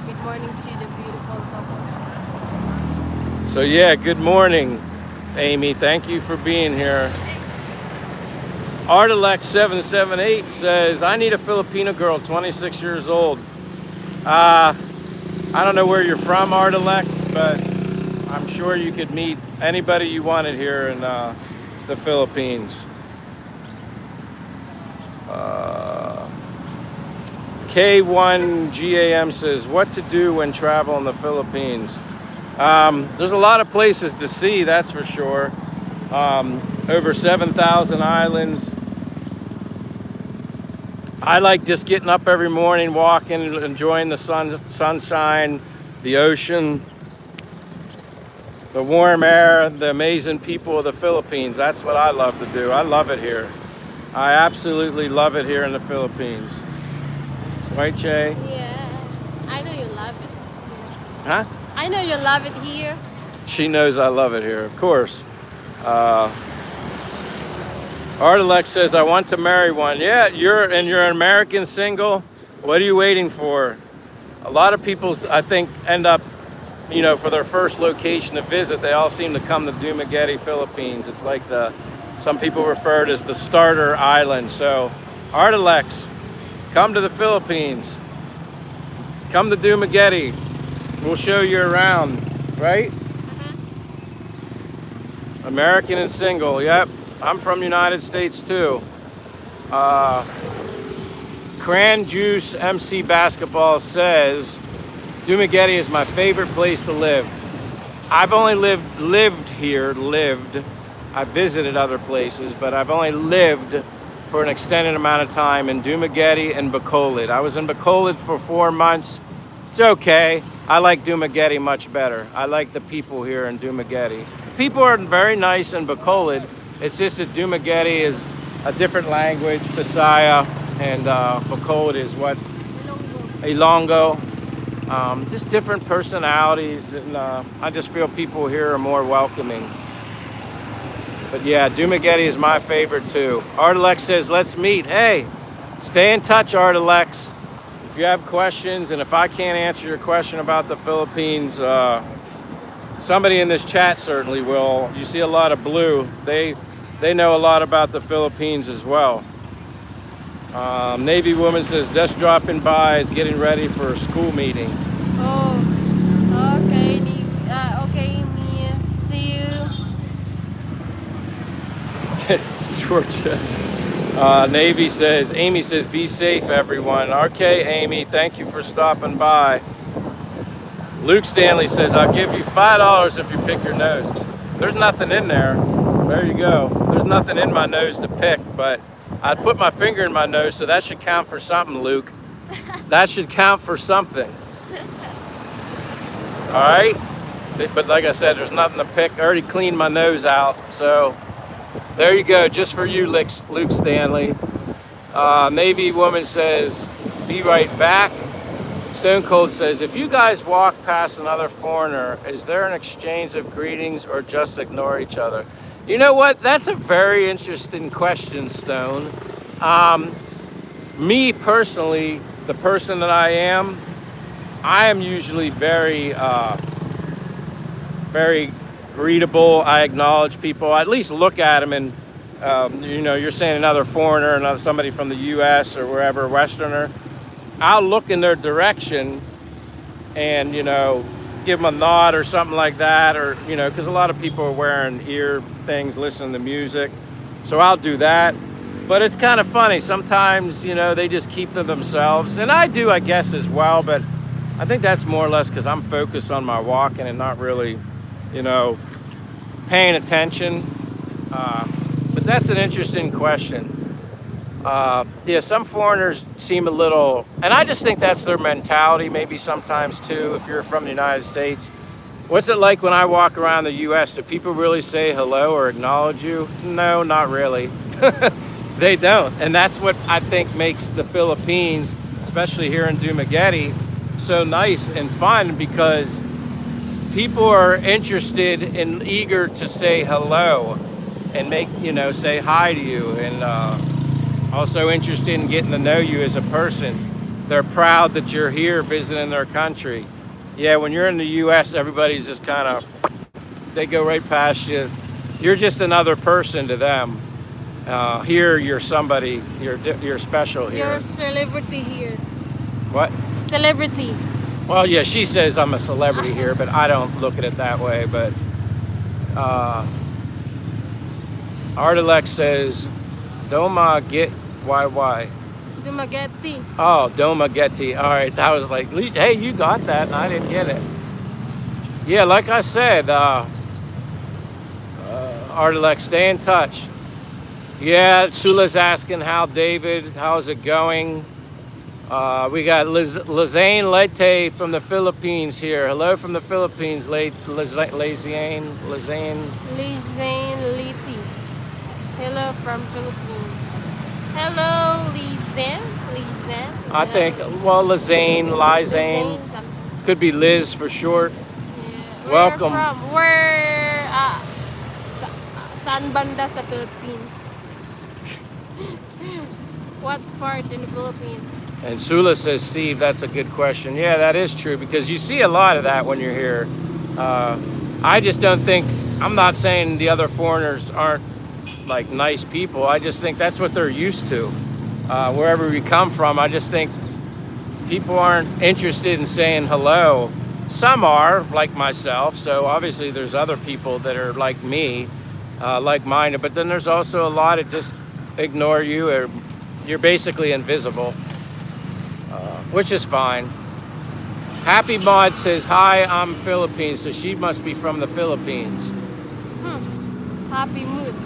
Good morning to the beautiful couple. So yeah, good morning, Amy. Thank you for being here. Artalex778 says, I need a Filipino girl, 26 years old. I don't know where you're from, Artalex, but I'm sure you could meet anybody you wanted here in the Philippines. K1GAM says, what to do when travel in the Philippines? There's a lot of places to see, that's for sure. Over 7,000 islands. I like just getting up every morning, walking, enjoying the sunshine, the ocean, the warm air, the amazing people of the Philippines. That's what I love to do. I love it here. I absolutely love it here in the Philippines. Right, Che? Yeah, I know you love it. Huh? I know you love it here. She knows I love it here, of course. Artalex says, I want to marry one. Yeah, you're an American single. What are you waiting for? A lot of people, I think, end up, you know, for their first location to visit, they all seem to come to Dumaguete, Philippines. It's like some people refer to it as the starter island. So, Artalex, come to the Philippines. Come to Dumaguete. We'll show you around, right? American and single, yep. I'm from United States too. Cran Juice MC Basketball says, Dumaguete is my favorite place to live. I've only lived here. I visited other places, but I've only lived for an extended amount of time in Dumaguete and Bacolod. I was in Bacolod for 4 months. It's okay. I like Dumaguete much better. I like the people here in Dumaguete. People are very nice in Bacolod. It's just that Dumaguete is a different language. Bisaya and Bacolod is what? Ilonggo. Just different personalities, and I just feel people here are more welcoming. But yeah, Dumaguete is my favorite too. Artalex says, let's meet. Hey, stay in touch, Artalex. If you have questions, and if I can't answer your question about the Philippines, Somebody in this chat certainly will. You see a lot of blue. They know a lot about the Philippines as well. Navy woman says just dropping by, is getting ready for a school meeting. Oh, okay. Okay, me. See you. Georgia. Amy says, be safe, everyone. Okay, Amy, thank you for stopping by. Luke Stanley says, I'll give you $5 if you pick your nose. There's nothing in there. There you go. There's nothing in my nose to pick, but I'd put my finger in my nose, so that should count for something, Luke. That should count for something. All right? But like I said, there's nothing to pick. I already cleaned my nose out, so there you go, just for you, Luke Stanley. Navy woman says, be right back. Stone Cold says, if you guys walk past another foreigner, is there an exchange of greetings or just ignore each other? You know what? That's a very interesting question, Stone. Me personally, the person that I am usually very greetable. I acknowledge people. I at least look at them and, you're saying another foreigner, another somebody from the U.S. or wherever, Westerner. I'll look in their direction and, give them a nod or something like that, or, because a lot of people are wearing ear things, listening to music. So I'll do that. But it's kind of funny. Sometimes, they just keep to themselves. And I do, I guess, as well. But I think that's more or less because I'm focused on my walking and not really, paying attention. But that's an interesting question. Some foreigners seem a little, and I just think that's their mentality maybe sometimes too, if you're from the United States. What's it like when I walk around the US? Do people really say hello or acknowledge you? No, not really. They don't. And that's what I think makes the Philippines, especially here in Dumaguete, so nice and fun, because people are interested and eager to say hello and say hi to you, and also interested in getting to know you as a person. They're proud that you're here visiting their country. Yeah, when you're in the U.S., everybody's just kind of, they go right past you. You're just another person to them. Here, you're somebody, you're special here. You're a celebrity here. What? Celebrity. Well, yeah, she says I'm a celebrity here, but I don't look at it that way. But Artilex says, Doma get YY. Dumaguete. Oh, Dumaguete. All right, that was like, hey, you got that, and I didn't get it. Yeah, like I said, Artilex, stay in touch. Yeah, Sula's asking how's it going? We got Lazane Lete from the Philippines here. Hello from the Philippines, Lazane Lete. Hello from Philippines. Hello, Lizen. I think, well, Lizane. Could be Liz for short. Yeah. Welcome. Where saan banda sa Philippines? What part in the Philippines? And Sula says, Steve, that's a good question. Yeah, that is true, because you see a lot of that when you're here. I just don't think, I'm not saying the other foreigners aren't like nice people. I just think that's what they're used to. Wherever we come from, I just think people aren't interested in saying hello. Some are, like myself, so obviously there's other people that are like me, like-minded, but then there's also a lot that just ignore you, or you're basically invisible, which is fine. Happy Mod says, hi, I'm Philippines, so she must be from the Philippines. Happy mood.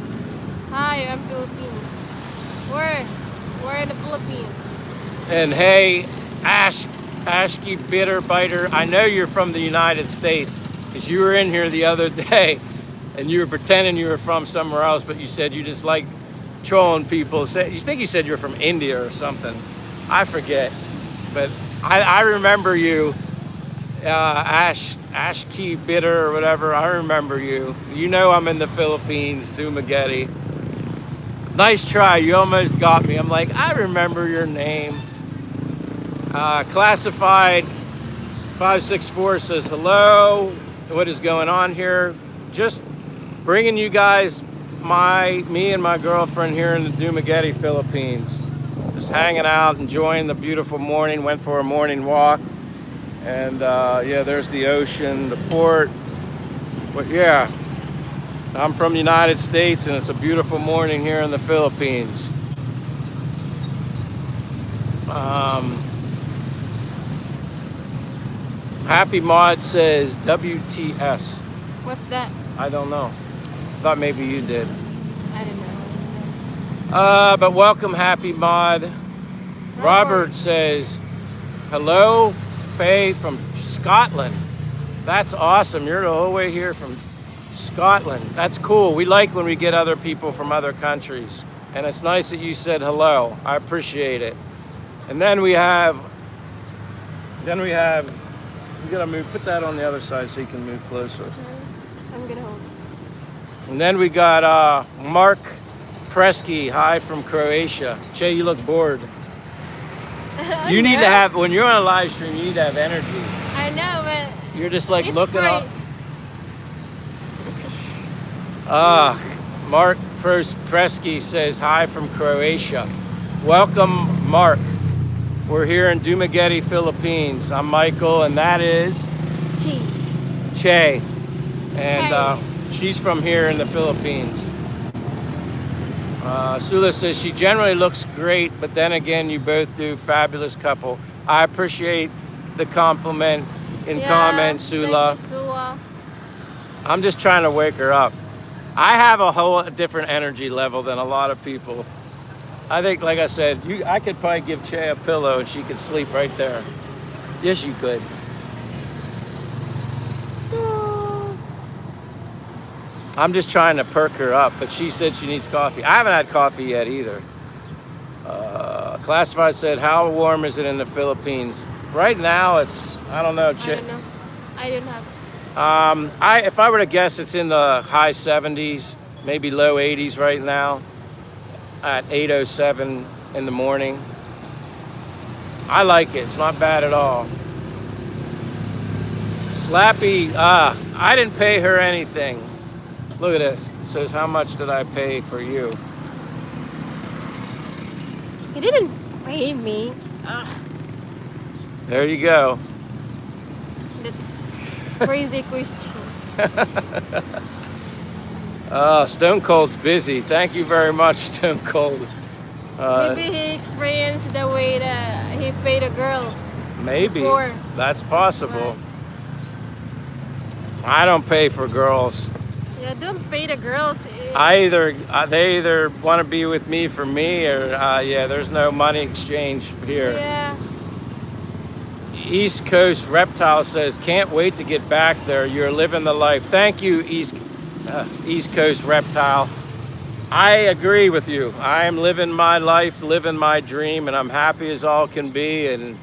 Hi, I'm Philippines. Where in the Philippines? And hey, Ashky Bitter Biter, I know you're from the United States, because you were in here the other day and you were pretending you were from somewhere else, but you said you just like trolling people. You think you said you're from India or something. I forget, but I remember you, Ashky Bitter or whatever. I remember you. You know I'm in the Philippines, Dumaguete. Nice try. You almost got me. I'm like, I remember your name. Classified 564 says hello. what is going on here. Just bringing you guys me and my girlfriend here in the Dumaguete, Philippines. Just hanging out, enjoying the beautiful morning. Went for a morning walk, and yeah, there's the ocean, the port. But yeah, I'm from the United States, and it's a beautiful morning here in the Philippines. Happy Mod says WTS. What's that? I don't know. Thought maybe you did. I don't know. But welcome, Happy Mod. Robert says, hello, Faye from Scotland. That's awesome. You're the whole way here from Scotland. That's cool. We like when we get other people from other countries. And it's nice that you said hello. I appreciate it. And then we have, you gotta move, put that on the other side so you can move closer. I'm gonna hold. And then we got Mark Presky, hi from Croatia. Che, you look bored. You need to have, when you're on a live stream, you need to have energy. I know, but You're just like it's looking right. up. Mark Presky says hi from Croatia. Welcome, Mark. We're here in Dumaguete, Philippines. I'm Michael, and that is Che. And she's from here in the Philippines. Sula says she generally looks great, but then again, you both do fabulous couple. I appreciate the compliment in comments, Sula. Thank you, Sula. I'm just trying to wake her up. I have a whole different energy level than a lot of people. I think, like I said, I could probably give Che a pillow and she could sleep right there. Yes, you could. I'm just trying to perk her up, but she said she needs coffee. I haven't had coffee yet either. Classified said, how warm is it in the Philippines? Right now, it's, I don't know. I don't know. I don't have. If I were to guess, it's in the high 70s, maybe low 80s right now at 8:07 in the morning. I like it. It's not bad at all. Slappy, I didn't pay her anything. Look at this. It says, how much did I pay for you? He didn't pay me. Ugh, There you go. that's crazy question. Stone Cold's busy. Thank you very much, Stone Cold. Maybe he experienced the way that he paid a girl. Maybe. Before. That's possible. I don't pay for girls. Yeah, don't pay the girls. They either want to be with me for me, or yeah, there's no money exchange here. Yeah. East Coast Reptile says, can't wait to get back there. You're living the life. Thank you, East Coast Reptile. I agree with you. I am living my life, living my dream, and I'm happy as all can be. And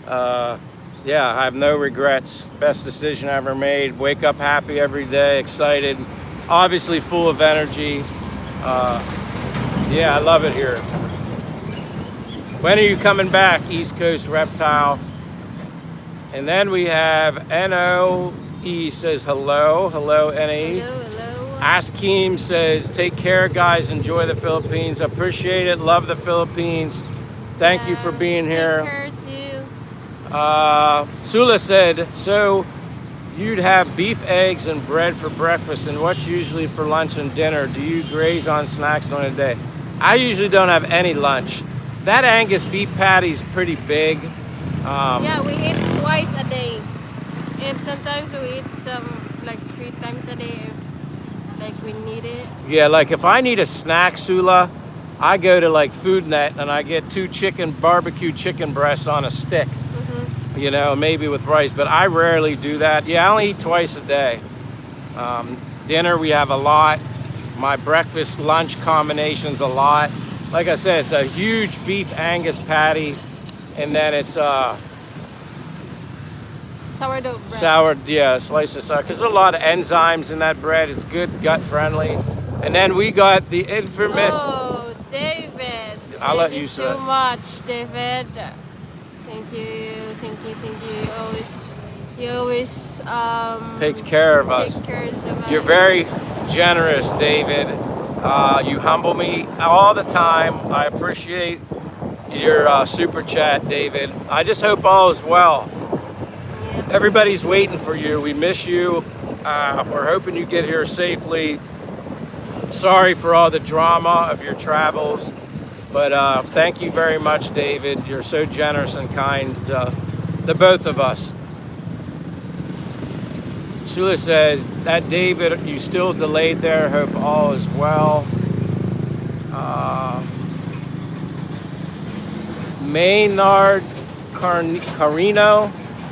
yeah, I have no regrets. Best decision I ever made. Wake up happy every day, excited, obviously full of energy. Yeah, I love it here. When are you coming back, East Coast Reptile? And then we have NOE says hello. Hello, NE. Hello. Askeem says, take care, guys. Enjoy the Philippines. Appreciate it. Love the Philippines. Thank you for being here. Take care too. Sula said, so you'd have beef, eggs, and bread for breakfast, and what's usually for lunch and dinner? Do you graze on snacks during the day? I usually don't have any lunch. That Angus beef patty's pretty big. Yeah, we eat twice a day. If sometimes we eat some like 3 times a day if like we need it. Yeah, like if I need a snack, Sula, I go to like Food Net and I get 2 barbecue chicken breasts on a stick. You know, maybe with rice, but I rarely do that. Yeah, I only eat twice a day. Dinner, we have a lot. My breakfast, lunch combination's a lot. Like I said, it's a huge beef Angus patty, and then it's Sourdough bread. slice of sour, because there's a lot of enzymes in that bread. It's good, gut friendly. And then we got the infamous. Oh, David. I'll let you Thank say. so much, David. Thank you. Always He always Takes care of us. take care of us. You're very generous, David. You humble me all the time. I appreciate your super chat, David. I just hope all is well. Yep. Everybody's waiting for you. We miss you. We're hoping you get here safely. Sorry for all the drama of your travels, but thank you very much, David. You're so generous and kind to the both of us. Sula says, that David, you still delayed there. Hope all is well. Maynard Carino.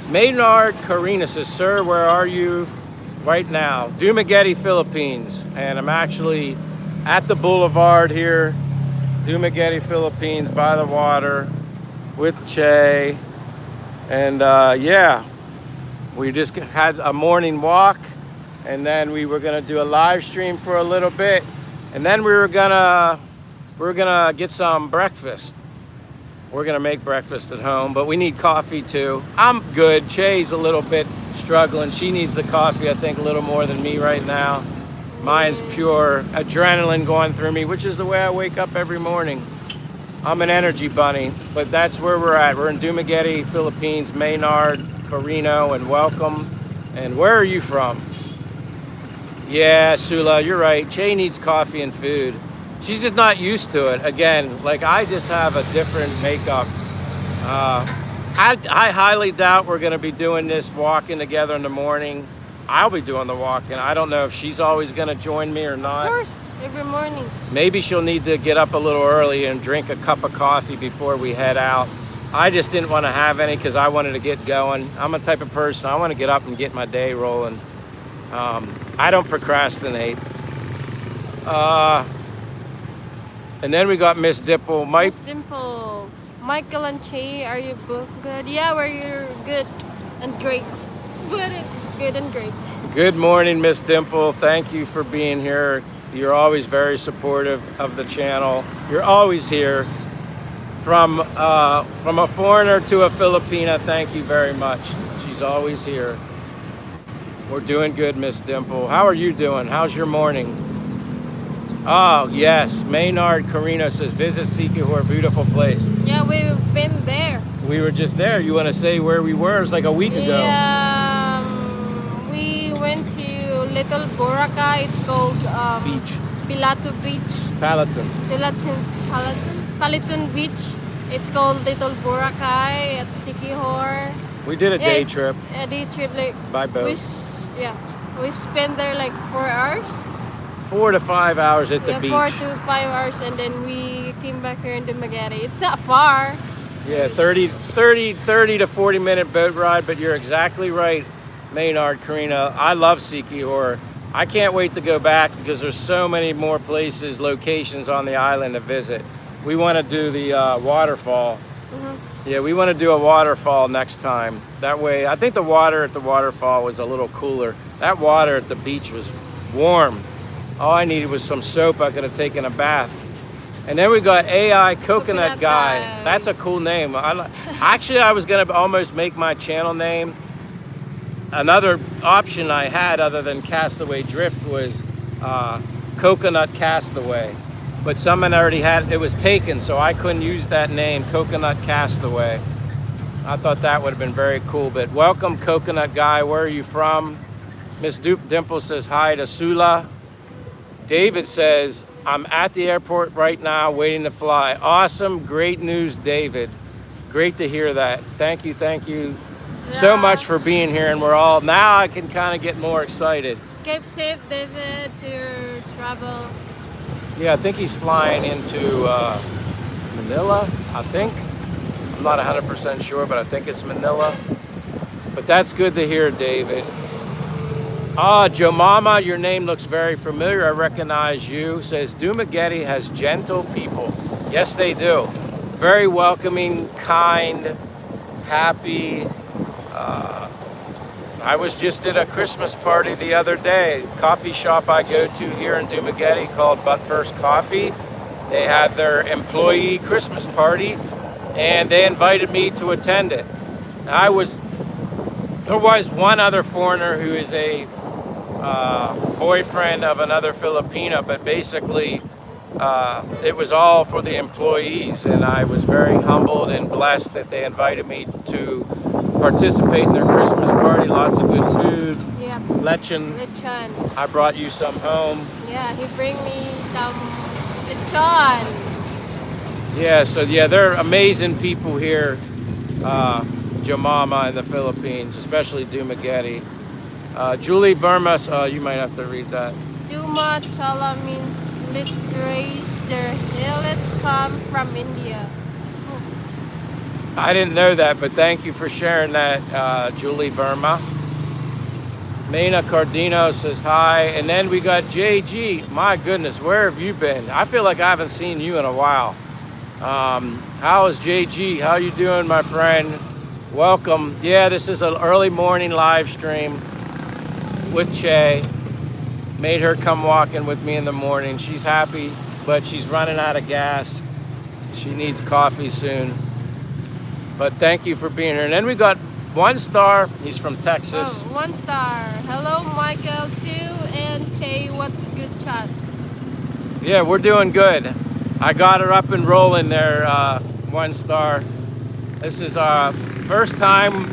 Maynard Carino says, sir, where are you right now? Dumaguete, Philippines. And I'm actually at the boulevard here, Dumaguete, Philippines, by the water with Che. And yeah, we just had a morning walk, and then we were gonna do a live stream for a little bit, and then we were gonna get some breakfast. We're gonna make breakfast at home, but we need coffee too. I'm good. Che's a little bit struggling. She needs the coffee, I think, a little more than me right now. Mine's pure adrenaline going through me, which is the way I wake up every morning. I'm an energy bunny, but that's where we're at. We're in Dumaguete, Philippines, Maynard, Carino, and welcome. And where are you from? Yeah, Sula, you're right. Che needs coffee and food. She's just not used to it. Again, like I just have a different makeup. I highly doubt we're gonna be doing this walking together in the morning. I'll be doing the walking. I don't know if she's always gonna join me or not. Of course, every morning. Maybe she'll need to get up a little early and drink a cup of coffee before we head out. I just didn't want to have any because I wanted to get going. I'm a type of person, I want to get up and get my day rolling. I don't procrastinate. And then we got Miss Dimple. Miss Dimple. Michael and Che, are you both good? Yeah, we're good and great. Good and great. Good morning, Miss Dimple. Thank you for being here. You're always very supportive of the channel. You're always here. From a foreigner to a Filipina, thank you very much. She's always here. We're doing good, Miss Dimple. How are you doing? How's your morning? Oh, yes. Maynard Carino says, visit Siquijor, beautiful place. Yeah, we've been there. We were just there. You want to say where we were? It was like a week ago. Yeah, we went to Little Boracay. It's called Beach. Pilato Beach. Palaton. Palaton Beach. It's called Little Boracay at Siquijor. We did a day trip. A day trip, like by boat. We spent there like 4 hours. 4 to 5 hours at the beach. 4 to 5 hours, and then we came back here in Dumaguete. It's not far. Yeah, 30 to 40 minute boat ride, but you're exactly right, Maynard Carino. I love Siquijor. I can't wait to go back because there's so many more places, locations on the island to visit. We want to do the waterfall. Mm-hmm. Yeah, we want to do a waterfall next time. That way, I think the water at the waterfall was a little cooler. That water at the beach was warm. All I needed was some soap. I could have taken a bath. And then we got AI Coconut Guy. That's a cool name. Actually, I was going to almost make my channel name. Another option I had other than Castaway Drift was Coconut Castaway. But someone already had, it was taken, so I couldn't use that name, Coconut Castaway. I thought that would have been very cool. But welcome, Coconut Guy. Where are you from? Miss Dimple says hi to Sula. David says, I'm at the airport right now waiting to fly. Awesome, great news, David. Great to hear that. Thank you so much for being here. And now I can kind of get more excited. Keep safe, David, to your travel. Yeah, I think he's flying into Manila, I think. I'm not 100% sure, but I think it's Manila. But that's good to hear, David. Joe Mama, your name looks very familiar. I recognize you. Says Dumaguete has gentle people. Yes, they do. Very welcoming, kind, happy. I was just at a Christmas party the other day. Coffee shop I go to here in Dumaguete called But First Coffee. They had their employee Christmas party, and they invited me to attend it. I was There was one other foreigner who is a boyfriend of another Filipina, but basically it was all for the employees, and I was very humbled and blessed that they invited me to participate in their Christmas party. Lots of good food. Yep. Lechon. Lechon. I brought you some home. Yeah, he bring me some lechon. Yeah, so yeah, they're amazing people here, Jamama in the Philippines, especially Dumaguete. Julie Verma, you might have to read that. Duma Chala means lit race. Their hillet come from India. I didn't know that, but thank you for sharing that, Julie Verma. Mena Cardino says hi. And then we got JG. My goodness, where have you been? I feel like I haven't seen you in a while. How is JG? How you doing, my friend? Welcome. Yeah, this is an early morning live stream with Che. Made her come walking with me in the morning. She's happy, but she's running out of gas. She needs coffee soon. But thank you for being here. And then we got 1 star. He's from Texas. Oh, 1 star. Hello, Michael, too. And Che, what's good chat? Yeah, we're doing good. I got her up and rolling there, 1 star. This is our first time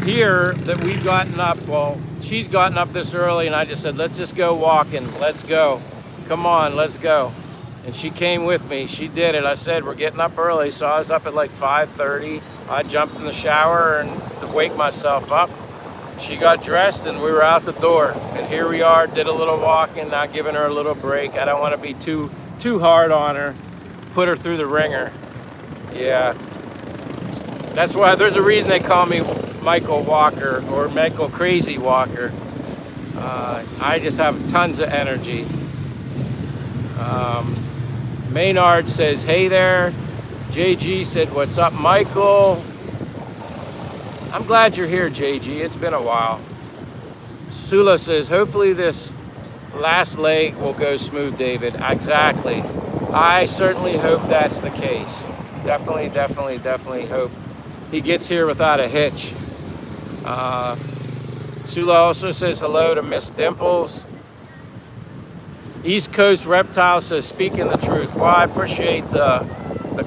here that we've gotten up. Well, she's gotten up this early, and I just said, let's just go walking. Let's go. Come on, let's go. And she came with me. She did it. I said, we're getting up early, so I was up at like 5:30. I jumped in the shower and to wake myself up. She got dressed and we were out the door. And here we are, did a little walking, not giving her a little break. I don't want to be too hard on her, put her through the ringer. Yeah. That's why there's a reason they call me Michael Walker or Michael Crazy Walker. I just have tons of energy. Maynard says, hey there. JG said, what's up, Michael? I'm glad you're here, JG. It's been a while. Sula says, hopefully this last leg will go smooth, David. Exactly. I certainly hope that's the case. Definitely hope he gets here without a hitch. Sula also says hello to Miss Dimples. East Coast Reptile says, speaking the truth. Well, I appreciate the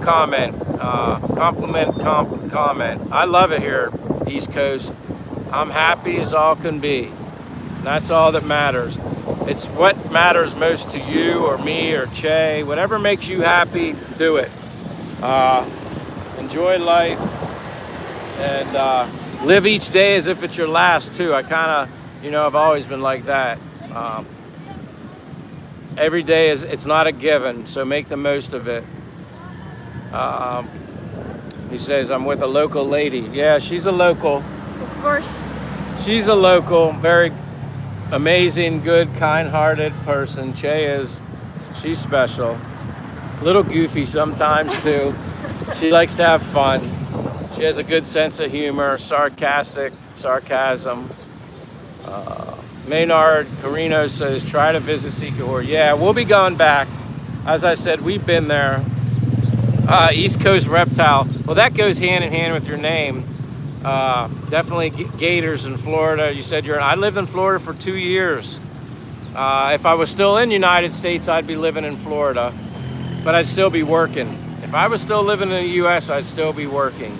comment, comment. I love it here, East Coast. I'm happy as all can be. That's all that matters. It's what matters most to you or me or Che. Whatever makes you happy, do it. Enjoy life and live each day as if it's your last too. I kind of, I've always been like that. Every day it's not a given, so make the most of it. He says, I'm with a local lady. Yeah, she's a local. Of course. She's a local, very amazing, good, kind-hearted person. She's special. A little goofy sometimes too. She likes to have fun. She has a good sense of humor, sarcasm. Maynard Carino says, try to visit Siquijor. Yeah, we'll be going back. As I said, we've been there. East Coast Reptile. Well, that goes hand in hand with your name. Definitely gators in Florida. You said I lived in Florida for 2 years. If I was still in the United States, I'd be living in Florida, but I'd still be working. If I was still living in the US, I'd still be working.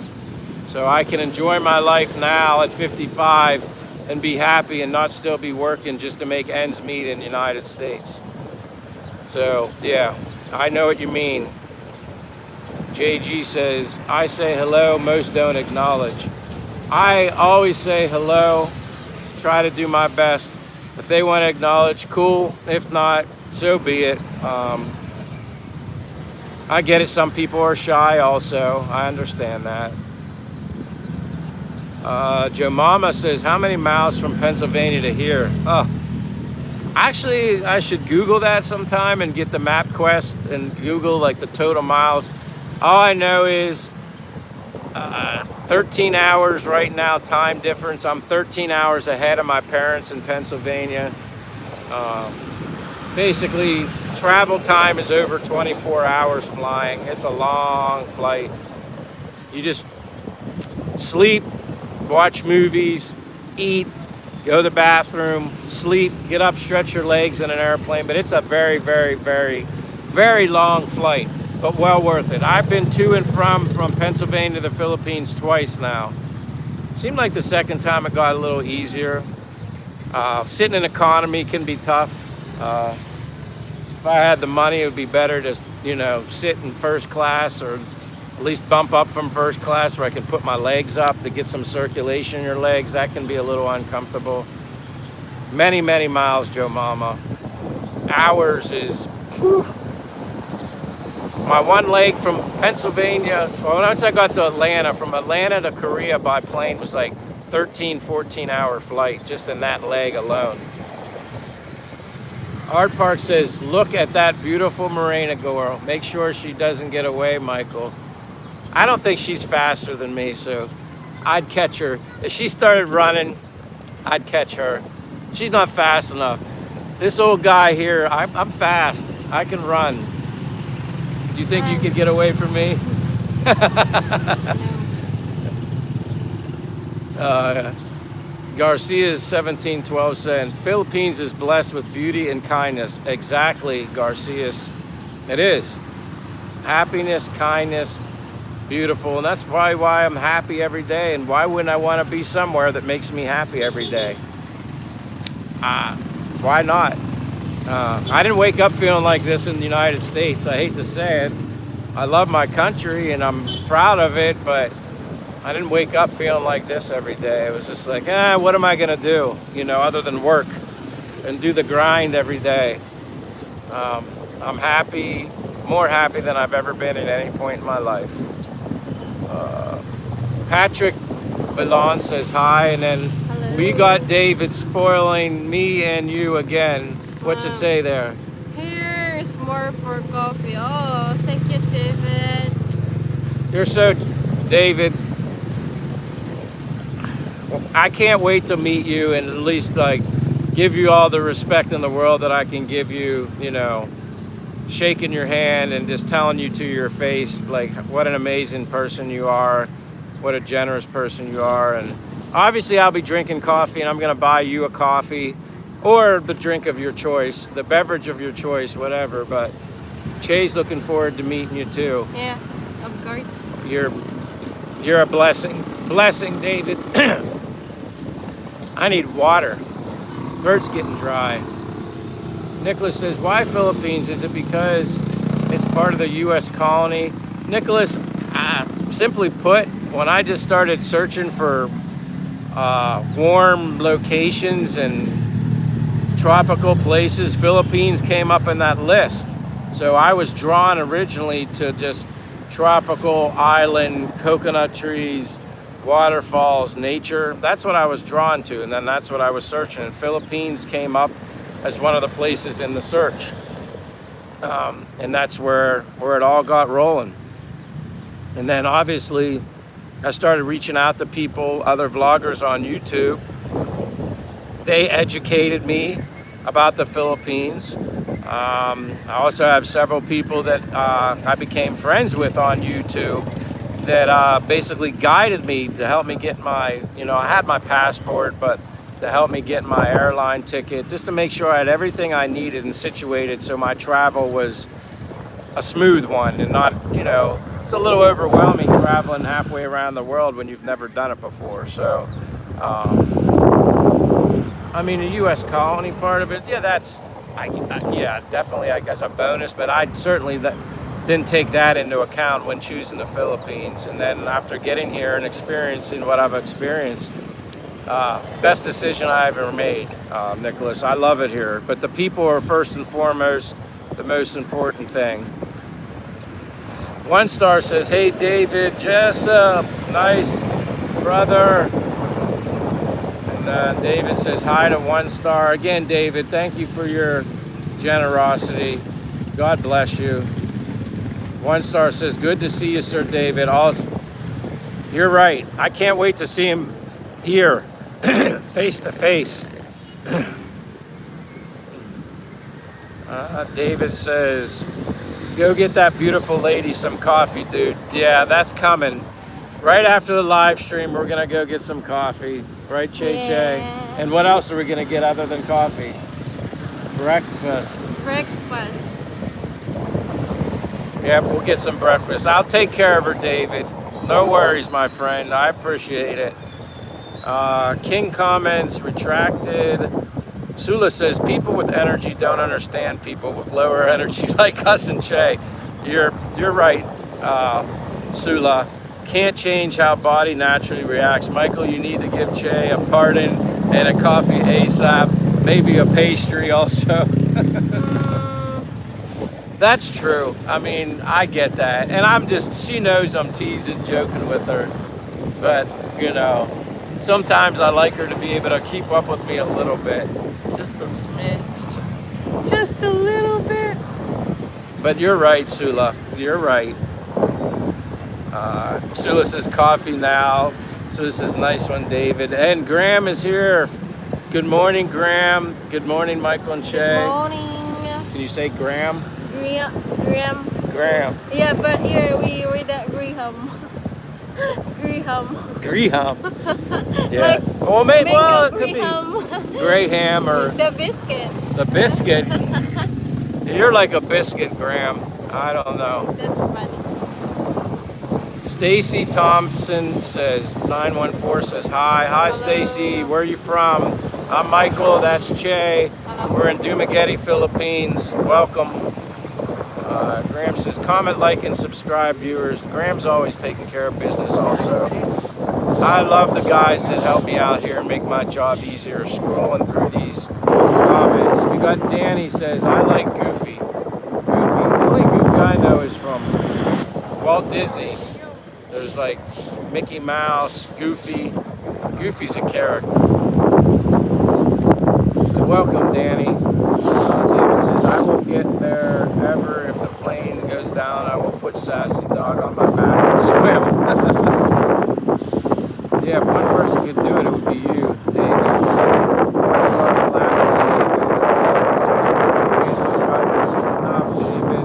So I can enjoy my life now at 55 and be happy and not still be working just to make ends meet in the United States. So yeah, I know what you mean. JG says, I say hello, most don't acknowledge. I always say hello, try to do my best. If they want to acknowledge, cool. If not, so be it. I get it, some people are shy also. I understand that. Joe Mama says, how many miles from Pennsylvania to here? Actually, I should Google that sometime and get the MapQuest and Google like the total miles. All I know is 13 hours right now, time difference. I'm 13 hours ahead of my parents in Pennsylvania. Basically, travel time is over 24 hours flying. It's a long flight. You just sleep, watch movies, eat, go to the bathroom, sleep, get up, stretch your legs in an airplane. But it's a very, very, very, very long flight, but well worth it. I've been to and from Pennsylvania to the Philippines twice now. Seemed like the second time it got a little easier. Sitting in economy can be tough. If I had the money, it would be better to, sit in first class, or at least bump up from first class where I can put my legs up to get some circulation in your legs. That can be a little uncomfortable. Many, many miles, Joe Mama. Hours is, whew. My one leg from Pennsylvania, well, once I got to Atlanta, from Atlanta to Korea by plane was like 13, 14-hour flight just in that leg alone. Art Park says, look at that beautiful Morena girl. Make sure she doesn't get away, Michael. I don't think she's faster than me, so I'd catch her. If she started running, I'd catch her. She's not fast enough. This old guy here, I'm fast. I can run. Do you think you could get away from me? Garcia's 1712 saying, Philippines is blessed with beauty and kindness. Exactly, Garcia's. It is. Happiness, kindness, beautiful. And that's probably why I'm happy every day. And why wouldn't I want to be somewhere that makes me happy every day? Why not? I didn't wake up feeling like this in the United States. I hate to say it. I love my country and I'm proud of it, but I didn't wake up feeling like this every day. It was just like, what am I gonna do? Other than work and do the grind every day. I'm happy, more happy than I've ever been at any point in my life. Patrick Belon says hi, and then Hello. We got David spoiling me and you again. What's it say there? Here is more for coffee. Oh, thank you, David. You're so, David. I can't wait to meet you and at least give you all the respect in the world that I can give you, shaking your hand and just telling you to your face, what an amazing person you are, what a generous person you are. And obviously I'll be drinking coffee and I'm gonna buy you a coffee or the drink of your choice, the beverage of your choice, whatever. But Che's looking forward to meeting you too. Yeah, of course. You're a blessing. Blessing, David. I need water. Throat's getting dry. Nicholas says, why Philippines? Is it because it's part of the U.S. colony? Nicholas, simply put, when I just started searching for warm locations and tropical places, Philippines came up in that list. So I was drawn originally to just tropical island, coconut trees, waterfalls, nature. That's what I was drawn to, and then that's what I was searching. And Philippines came up as one of the places in the search. And that's where it all got rolling. And then obviously I started reaching out to people, other vloggers on YouTube. They educated me about the Philippines. I also have several people that I became friends with on YouTube that basically guided me to help me get my, I had my passport, but to help me get my airline ticket, just to make sure I had everything I needed and situated so my travel was a smooth one and not, it's a little overwhelming traveling halfway around the world when you've never done it before. So, the U.S. colony part of it, yeah, that's, definitely, I guess, a bonus, but I certainly didn't take that into account when choosing the Philippines. And then after getting here and experiencing what I've experienced, best decision I ever made, Nicholas. I love it here, but the people are first and foremost the most important thing. One Star says, hey David, Jessup, nice brother. And David says hi to One Star. Again, David, thank you for your generosity. God bless you. One Star says, good to see you, Sir David. You're right. I can't wait to see him here, face to face. David says, go get that beautiful lady some coffee, dude. Yeah, that's coming. Right after the live stream, we're gonna go get some coffee Right, Che Che? Yeah. And what else are we gonna get other than coffee? Breakfast. Breakfast. Yeah, we'll get some breakfast. I'll take care of her, David. No worries, my friend. I appreciate it. King comments retracted. Sula says people with energy don't understand people with lower energy like us and Che. You're right, Sula. Can't change how body naturally reacts. Michael, you need to give Che a pardon and a coffee ASAP. Maybe a pastry also. That's true. I mean, I get that. And she knows I'm teasing, joking with her. But, you know, sometimes I like her to be able to keep up with me a little bit. Just a smidge. Just a little bit. But you're right, Sula. You're right. Sula says coffee now. Sula says nice one, David. And Graham is here. Good morning, Graham. Good morning, Michael and Che. Good morning. Can you say Graham? Graham. Graham. Yeah, but here we read that Graham. Graham. Yeah. Like well, maybe mango it could Graham. be Graham or The biscuit. the biscuit. You're like a biscuit, Graham. I don't know. That's funny. Stacy Thompson says 914 says hi. Hi, Hello. Stacy. Where are you from? I'm Michael. That's Che. Hello. We're in Dumaguete, Philippines. Welcome. Graham says comment, like, and subscribe, viewers. Graham's always taking care of business also. I love the guys that help me out here and make my job easier scrolling through these comments. We got Danny says, I like Goofy. Goofy. The only Goofy I know is from Walt Disney. There's like Mickey Mouse, Goofy. Goofy's a character. Welcome, Danny. David says, I will get there ever. If the plane goes down, I will put Sassy Dog on my back and swim. Yeah, if one person could do it, it would be you, David.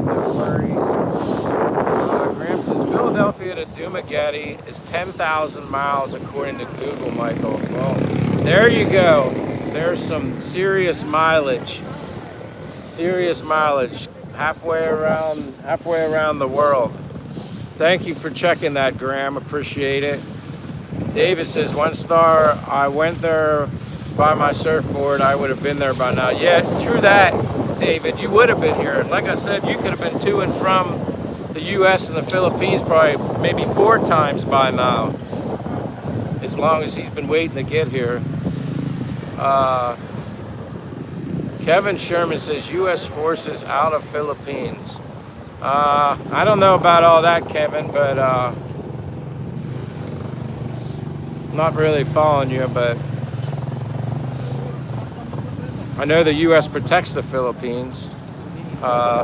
No worries. Graham says, Philadelphia to Dumaguete is 10,000 miles according to Google, Michael. Well, there you go. There's some serious mileage. Serious mileage. Halfway around the world. Thank you for checking that, Graham. Appreciate it. David says, 1 star. I went there by my surfboard. I would have been there by now. Yeah, true that, David. You would have been here. Like I said, you could have been to and from the U.S. and the Philippines probably maybe 4 times by now. As long as he's been waiting to get here. Kevin Sherman says U.S. forces out of Philippines. I don't know about all that, Kevin, but not really following you, but I know the U.S. protects the Philippines.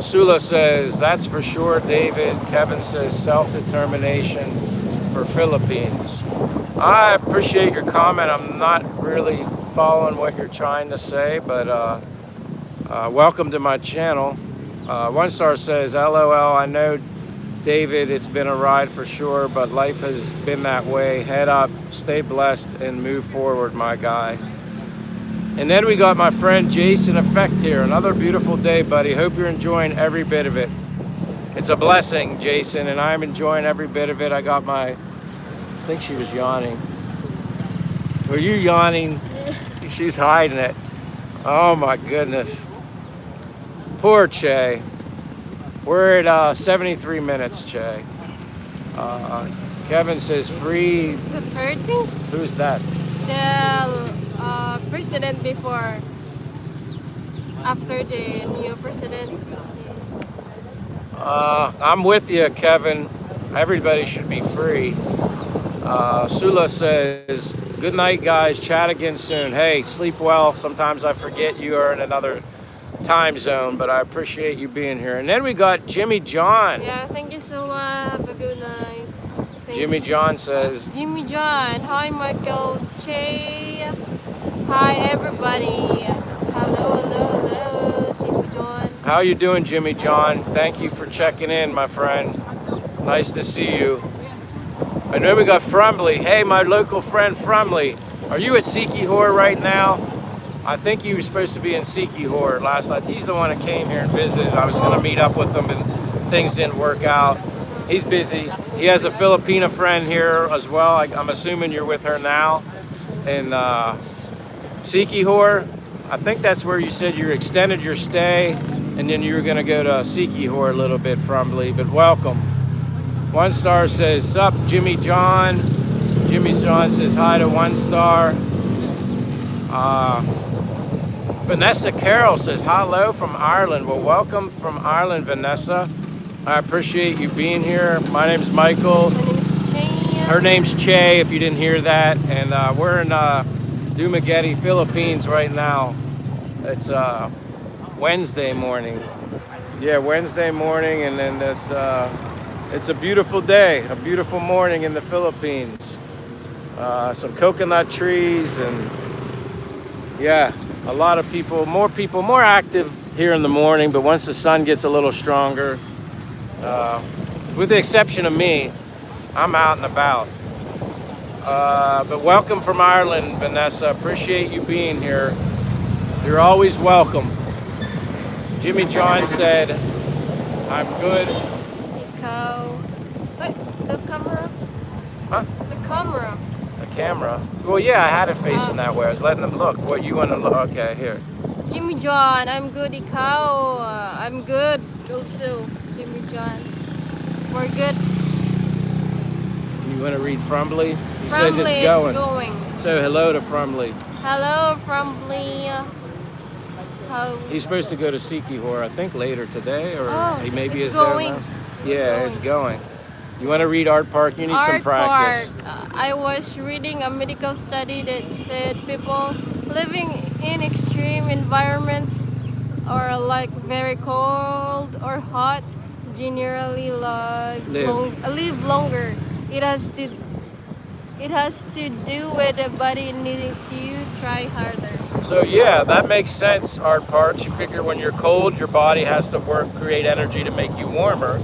Sula says, that's for sure, David. Kevin says self-determination for Philippines. I appreciate your comment. I'm not really following what you're trying to say, but welcome to my channel. 1 star says, LOL, I know, David, it's been a ride for sure, but life has been that way. Head up, stay blessed, and move forward, my guy. And then we got my friend Jason Effect here. Another beautiful day, buddy. Hope you're enjoying every bit of it. It's a blessing, Jason, and I'm enjoying every bit of it. I got my, I think she was yawning. Were you yawning? She's hiding it. Oh my goodness. Poor Che. We're at 73 minutes, Che. Kevin says free. The 30? Who's that? The president before, after the new president. I'm with you, Kevin. Everybody should be free. Sula says, good night, guys. Chat again soon. Hey, sleep well. Sometimes I forget you are in another time zone, but I appreciate you being here. And then we got Jimmy John. Yeah, thank you so much. Have a good night. Thanks. Jimmy John says, Jimmy John. Hi, Michael. Che. Hi, everybody. Hello, Jimmy John. how you doing, Jimmy John? Thank you for checking in, my friend. Nice to see you. And then we got Frumley. Hey, my local friend Frumley. Are you at Siquijor right now? I think you were supposed to be in Siquijor last night. He's the one that came here and visited. I was going to meet up with him, and things didn't work out. He's busy. He has a Filipina friend here as well. I'm assuming you're with her now. And Siquijor, I think that's where you said you extended your stay, and then you were going to go to Siquijor a little bit probably. But welcome. One star says, "Sup, Jimmy John." Jimmy John says hi to one star. Vanessa Carroll says hello from Ireland. Well, welcome from Ireland, Vanessa. I appreciate you being here. My name's Michael. My name is Che. Her name's Che, if you didn't hear that. And we're in Dumaguete, Philippines right now. It's Wednesday morning. Yeah, Wednesday morning, and then it's a beautiful day, a beautiful morning in the Philippines. Some coconut trees, and yeah, a lot of people, more active here in the morning, but once the sun gets a little stronger, with the exception of me, I'm out and about. But welcome from Ireland, Vanessa. Appreciate you being here. You're always welcome. Jimmy John said, "I'm good." Ikaw. Wait, the camera? Huh? The camera. The camera? Well, yeah, I had it facing that way. I was letting them look. What you want to look? Okay, here. Jimmy John, I'm good. Ikaw. I'm good also. Jimmy John. We're good. You want to read Frumbly? He says it's going. So hello to Frumbly. Hello, Frumbly. How? He's supposed to go to Siquijor, I think later today, or he maybe it's is there going. now. Yeah, it's going. You want to read Art Park? You need some practice. Park. I was reading a medical study that said people living in extreme environments or like very cold or hot generally live longer. It has to do with the body needing to try harder. So yeah, that makes sense, Art Parks. You figure when you're cold, your body has to create energy to make you warmer.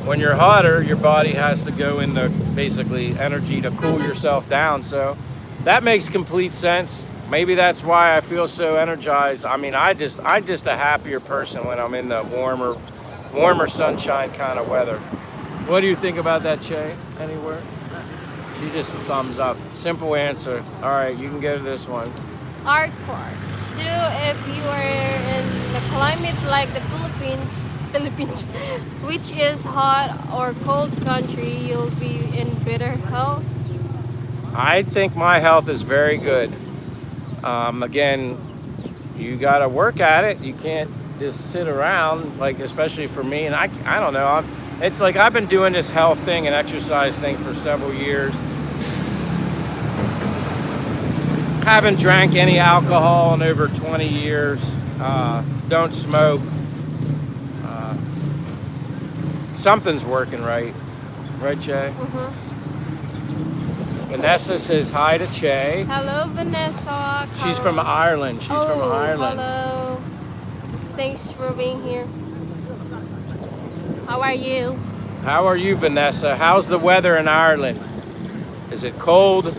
When you're hotter, your body has to go into basically energy to cool yourself down. So that makes complete sense. Maybe that's why I feel so energized. I mean, I'm just a happier person when I'm in the warmer sunshine kind of weather. What do you think about that, Che? Anywhere? She just a thumbs up. Simple answer. All right, you can go to this one. Art Park. So if you are in the climate like the Philippines, which is hot or cold country, you'll be in better health. I think my health is very good. Again, you got to work at it. You can't just sit around, like especially for me. And I don't know. It's like I've been doing this health thing and exercise thing for several years. Haven't drank any alcohol in over 20 years. Don't smoke. Something's working right. Right, Che? Mm-hmm. Vanessa says hi to Che. Hello, Vanessa. She's from Ireland. She's from Ireland. Hello. Thanks for being here. How are you? How are you, Vanessa? How's the weather in Ireland? Is it cold?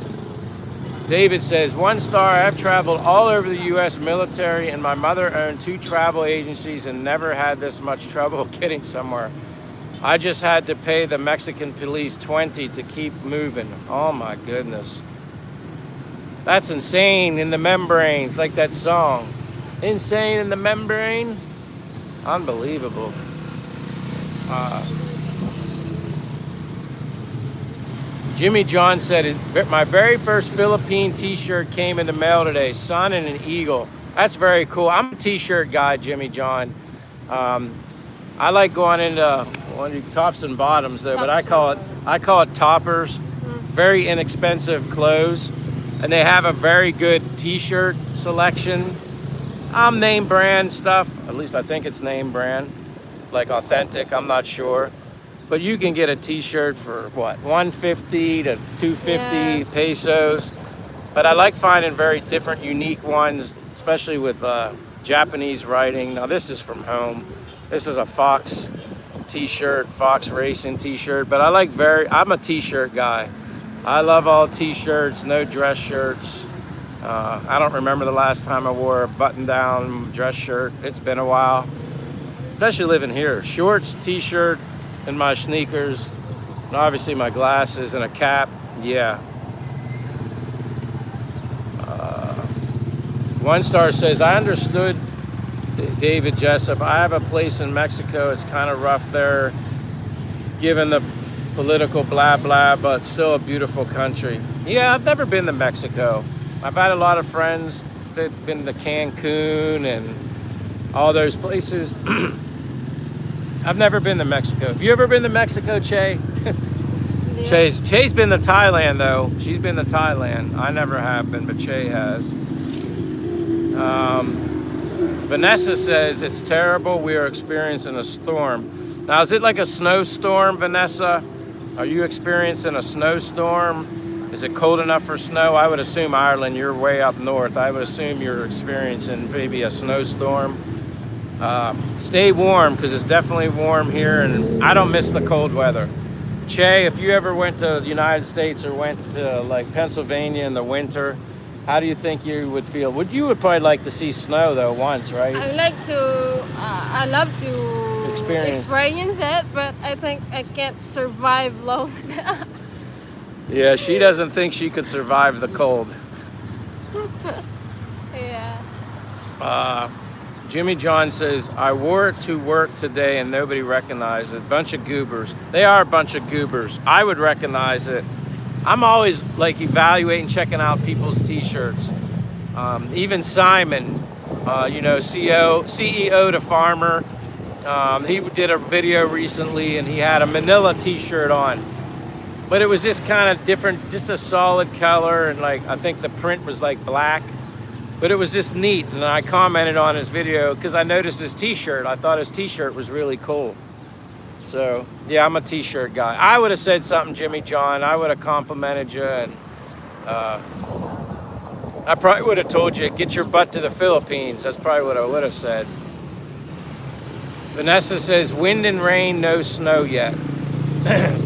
David says, 1 star, I've traveled all over the U.S. military, and my mother owned 2 travel agencies and never had this much trouble getting somewhere. I just had to pay the Mexican police $20 to keep moving. Oh my goodness. That's insane in the membranes, like that song. Insane in the membrane. Unbelievable. Jimmy John said, my very first Philippine t-shirt came in the mail today. Sun and an eagle. That's very cool. I'm a t-shirt guy, Jimmy John. I like going into tops and bottoms though, but I call it toppers. Very inexpensive clothes, and they have a very good t-shirt selection. Name brand stuff. At least I think it's name brand, like authentic. I'm not sure. But you can get a t-shirt for what, 150 to 250 pesos. But I like finding very different, unique ones, especially with Japanese writing. Now this is from home. This is a Fox t-shirt, Fox Racing t-shirt. But I'm a t-shirt guy. I love all t-shirts, no dress shirts. I don't remember the last time I wore a button-down dress shirt. It's been a while, especially living here. Shorts, t-shirt, and my sneakers, and obviously my glasses and a cap. Yeah. One star says, I understood David Jessup. I have a place in Mexico. It's kind of rough there, given the political blah blah, but still a beautiful country. Yeah, I've never been to Mexico. I've had a lot of friends that've been to Cancun and all those places. I've never been to Mexico. Have you ever been to Mexico, Che? Yeah. Che's been to Thailand though. She's been to Thailand. I never have been, but Che has. Vanessa says it's terrible. We are experiencing a storm. Now, is it like a snowstorm, Vanessa? Are you experiencing a snowstorm? Is it cold enough for snow? I would assume Ireland, you're way up north. I would assume you're experiencing maybe a snowstorm. Stay warm because it's definitely warm here and I don't miss the cold weather. Che, if you ever went to the United States or went to like Pennsylvania in the winter, how do you think you would feel? You would probably like to see snow though once, right? I love to Experience it, but I think I can't survive long. Yeah, she doesn't think she could survive the cold. Yeah. Jimmy John says, I wore it to work today and nobody recognized it. Bunch of goobers. They are a bunch of goobers. I would recognize it. I'm always like evaluating, checking out people's t-shirts. Even Simon, CEO to Farmer. He did a video recently and he had a Manila t-shirt on. But it was just kind of different, just a solid color, and like I think the print was like black. But it was just neat, and I commented on his video because I noticed his t-shirt. I thought his t-shirt was really cool. So yeah, I'm a t-shirt guy. I would have said something, Jimmy John. I would have complimented you, and I probably would have told you, get your butt to the Philippines. That's probably what I would have said. Vanessa says, wind and rain, no snow yet.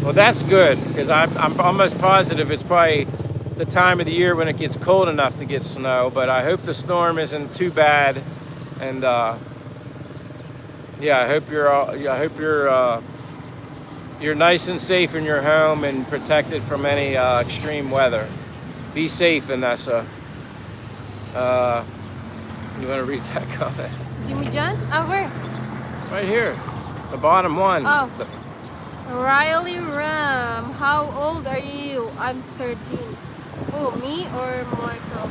Well, that's good, because I'm almost positive it's probably the time of the year when it gets cold enough to get snow, but I hope the storm isn't too bad. And yeah, I hope you're nice and safe in your home and protected from any extreme weather. Be safe, Vanessa. You want to read that comment? Jimmy John? Where? Right here, the bottom one. Oh. Riley Ram, how old are you? I'm 13. Oh, me or Michael?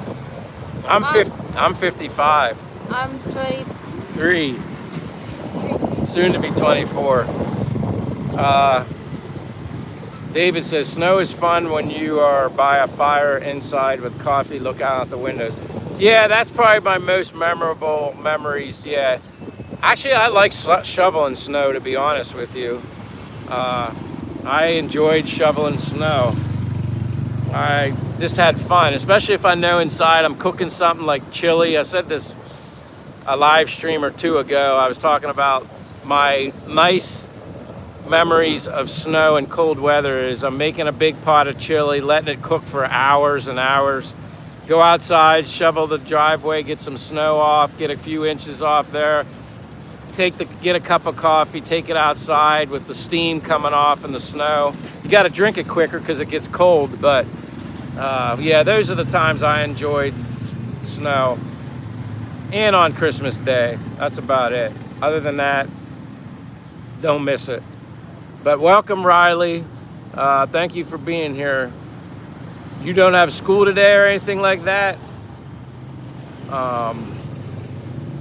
I'm 55. I'm 23. Soon to be 24. David says, snow is fun when you are by a fire inside with coffee, look out the windows. Yeah, that's probably my most memorable memories, yeah. Actually, I like shoveling snow, to be honest with you. I enjoyed shoveling snow. I just had fun, especially if I know inside I'm cooking something like chili. I said this a live stream or two ago. I was talking about my nice memories of snow and cold weather is I'm making a big pot of chili, letting it cook for hours and hours. Go outside, shovel the driveway, get some snow off, get a few inches off there. Get a cup of coffee, take it outside with the steam coming off and the snow. You got to drink it quicker because it gets cold, but yeah, those are the times I enjoyed snow. And on Christmas Day, that's about it. Other than that, don't miss it. But welcome, Riley. Thank you for being here. You don't have school today or anything like that?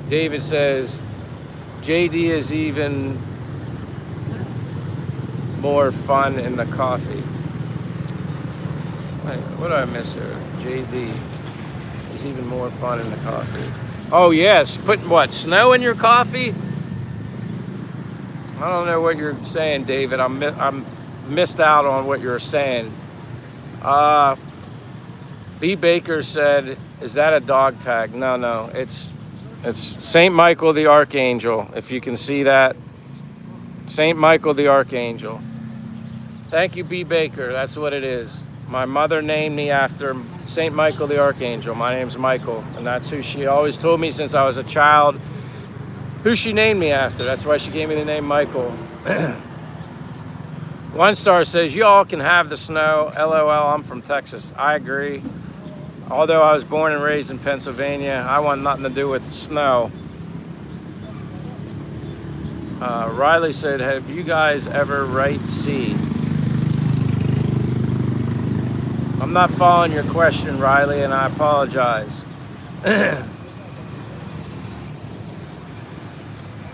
David says, JD is even more fun in the coffee. Wait, what did I miss here? JD is even more fun in the coffee. Oh yes, putting what, snow in your coffee? I don't know what you're saying, David. I'm missed out on what you're saying. B. Baker said, is that a dog tag? No, it's St. Michael the Archangel, if you can see that. St. Michael the Archangel. Thank you, B. Baker. That's what it is. My mother named me after St. Michael the Archangel. My name's Michael, and that's who she always told me since I was a child, who she named me after. That's why she gave me the name Michael. One Star says, you all can have the snow. LOL, I'm from Texas. I agree. Although I was born and raised in Pennsylvania, I want nothing to do with snow. Riley said, have you guys ever right sea? I'm not following your question, Riley, and I apologize.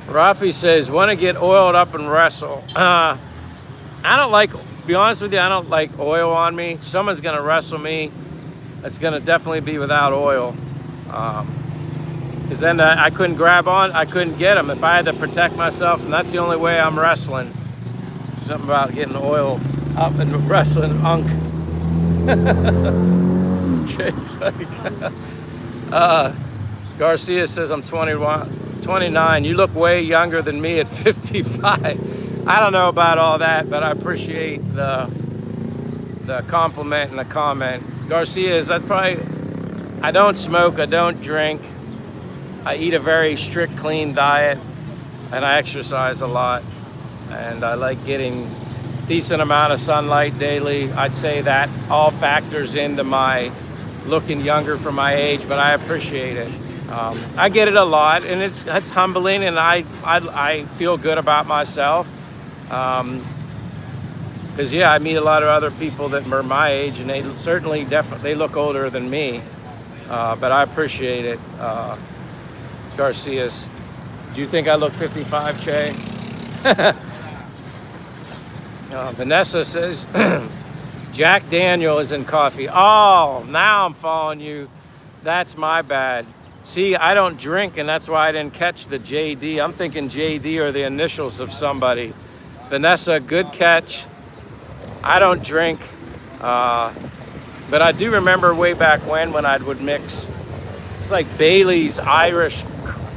Rafi says, want to get oiled up and wrestle. I don't like, be honest with you, I don't like oil on me. If someone's going to wrestle me, it's going to definitely be without oil. Because then I couldn't grab on, I couldn't get them. If I had to protect myself, and that's the only way I'm wrestling. Something about getting oil up and wrestling unk. Just like, Garcia says, I'm 29. You look way younger than me at 55. I don't know about all that, but I appreciate the compliment and the comment. Garcia is that probably, I don't smoke, I don't drink. I eat a very strict, clean diet, and I exercise a lot. And I like getting decent amount of sunlight daily. I'd say that all factors into my looking younger for my age, but I appreciate it. I get it a lot, and it's humbling, and I feel good about myself. Because yeah, I meet a lot of other people that are my age, and they certainly they look older than me. But I appreciate it. Garcias, do you think I look 55, Che? Vanessa says, Jack Daniel is in coffee. Oh, now I'm following you. That's my bad. See, I don't drink, and that's why I didn't catch the JD. I'm thinking JD or the initials of somebody. Vanessa, good catch. I don't drink, but I do remember way back when I would mix, it's like Bailey's Irish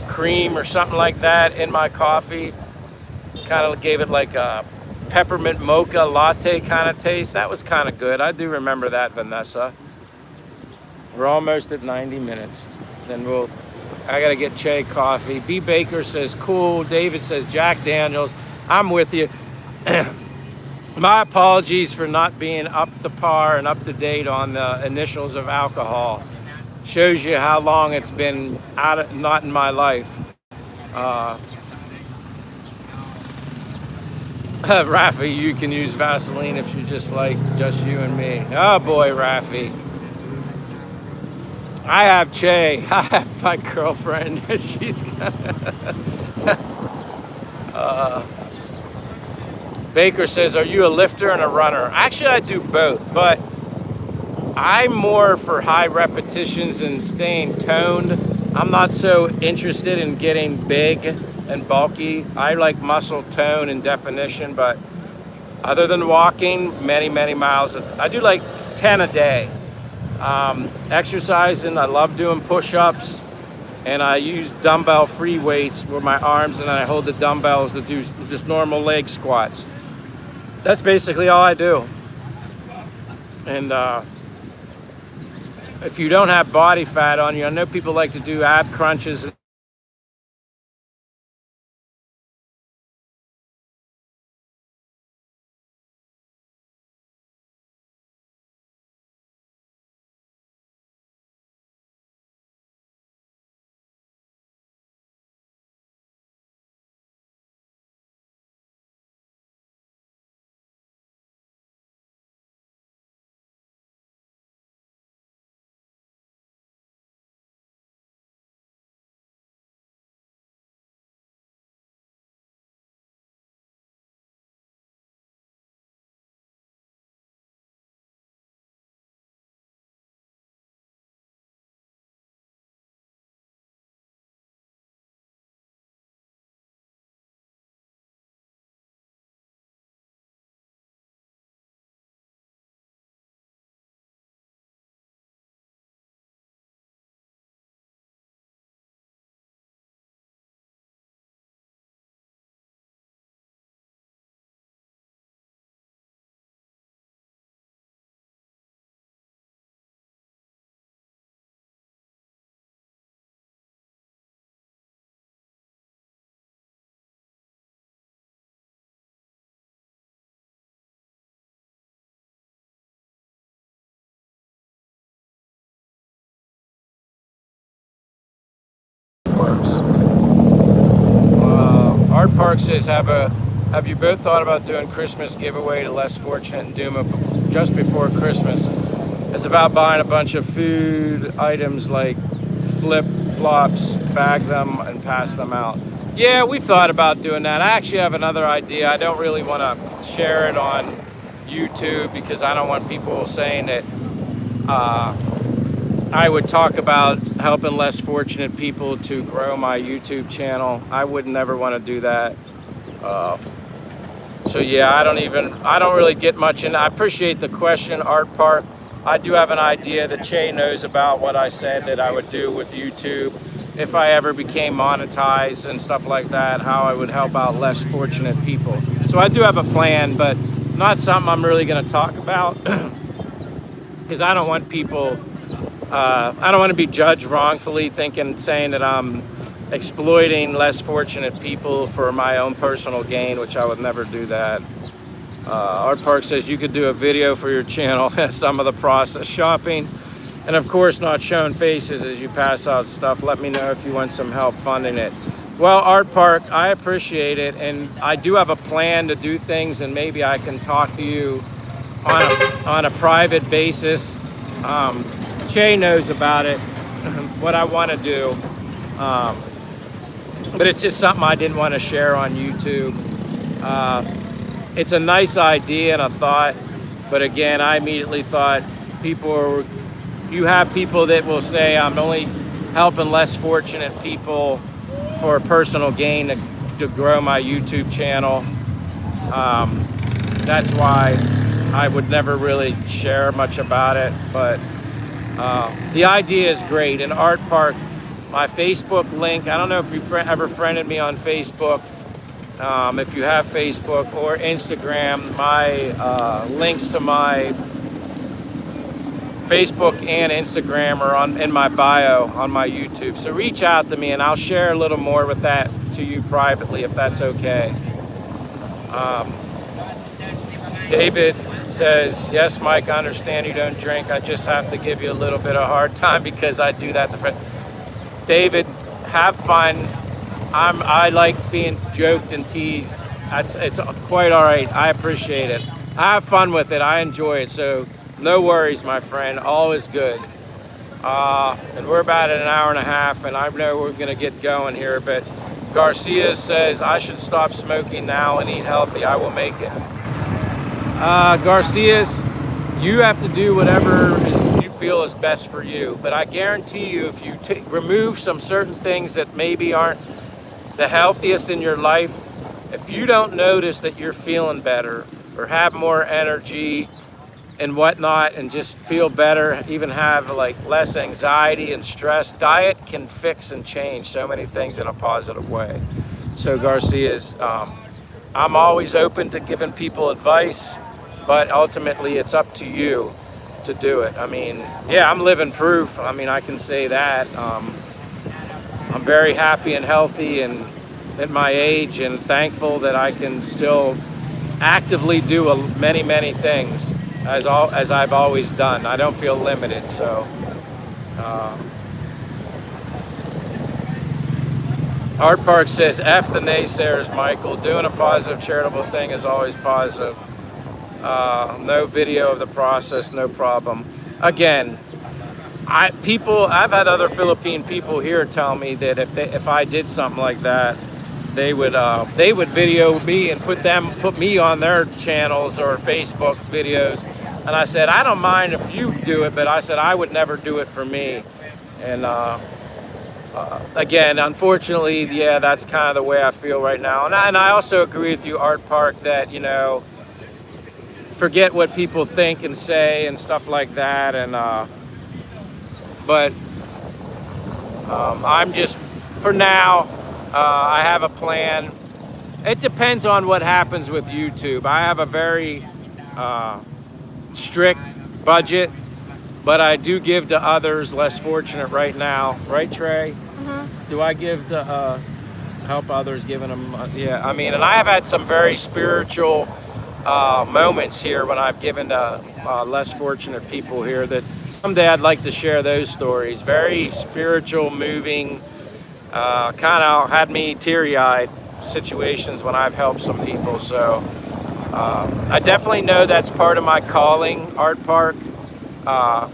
cream or something like that in my coffee. Kind of gave it like a peppermint mocha latte kind of taste. That was kind of good. I do remember that, Vanessa. We're almost at 90 minutes. Then I gotta get Che coffee. B Baker says, cool. David says, Jack Daniels. I'm with you. My apologies for not being up to par and up to date on the initials of alcohol. Shows you how long it's been not in my life. Rafi, you can use Vaseline if you just like just you and me. Oh boy, Rafi. I have Che. I have my girlfriend. She's Baker says, are you a lifter and a runner? Actually, I do both, but I'm more for high repetitions and staying toned. I'm not so interested in getting big and bulky. I like muscle tone and definition, but other than walking many, many miles, I do like 10 a day. Exercising, I love doing push-ups, and I use dumbbell free weights with my arms, and then I hold the dumbbells to do just normal leg squats. That's basically all I do. And if you don't have body fat on you, I know people like to do ab crunches Art Park says, have you both thought about doing Christmas giveaway to less fortunate and Duma just before Christmas? It's about buying a bunch of food items like flip-flops, bag them, and pass them out. Yeah, we've thought about doing that. I actually have another idea. I don't really want to share it on YouTube because I don't want people saying that I would talk about helping less fortunate people to grow my YouTube channel. I would never want to do that. So yeah, I don't really get much in. I appreciate the question, Art Park. I do have an idea that Che knows about what I said that I would do with YouTube if I ever became monetized and stuff like that, how I would help out less fortunate people. So I do have a plan, but not something I'm really going to talk about because I don't want people, I don't want to be judged wrongfully saying that I'm exploiting less fortunate people for my own personal gain, which I would never do that. Art Park says you could do a video for your channel, some of the process shopping, and of course not showing faces as you pass out stuff. Let me know if you want some help funding it. Well, Art Park, I appreciate it, and I do have a plan to do things, and maybe I can talk to you on a private basis. Che knows about it, what I want to do, but it's just something I didn't want to share on YouTube. It's a nice idea and a thought, but again, I immediately thought you have people that will say I'm only helping less fortunate people for personal gain to grow my YouTube channel. That's why I would never really share much about it, but the idea is great. And Art Park, my Facebook link, I don't know if you've ever friended me on Facebook. If you have Facebook or Instagram, my links to my Facebook and Instagram are in my bio on my YouTube. So reach out to me and I'll share a little more with that to you privately if that's okay. David says, yes, Mike, I understand you don't drink. I just have to give you a little bit of a hard time because I do that to friends. David, have fun. I like being joked and teased. It's quite all right. I appreciate it. I have fun with it. I enjoy it. So no worries, my friend. All is good. And we're about at an hour and a half, and I know we're going to get going here. But Garcia says, I should stop smoking now and eat healthy. I will make it. Garcia's, you have to do whatever you feel is best for you. But I guarantee you, if you remove some certain things that maybe aren't the healthiest in your life, if you don't notice that you're feeling better or have more energy and whatnot and just feel better, even have like less anxiety and stress, diet can fix and change so many things in a positive way. So Garcia's, I'm always open to giving people advice, but ultimately it's up to you to do it. I mean, yeah, I'm living proof. I mean, I can say that. I'm very happy and healthy and at my age and thankful that I can still actively do many, many things as I've always done. I don't feel limited, so. Art Park says, F the naysayers, Michael. Doing a positive charitable thing is always positive. No video of the process, no problem. Again, I've had other Philippine people here tell me that if I did something like that, they would video me and put me on their channels or Facebook videos. And I said, I don't mind if you do it, but I said I would never do it for me. And again, unfortunately, yeah, that's kind of the way I feel right now. And I also agree with you, Art Park, that, you know, forget what people think and say and stuff like that. And but I'm just, for now, I have a plan. It depends on what happens with YouTube. I have a very strict budget, but I do give to others less fortunate right now. Right, Trey? Mm-hmm. Do I give to help others, giving them, yeah, I mean, and I have had some very spiritual moments here when I've given to less fortunate people here that someday I'd like to share those stories. Very spiritual, moving, kind of had me teary-eyed. situations when I've helped some people. So I definitely know that's part of my calling, Art Park. Uh,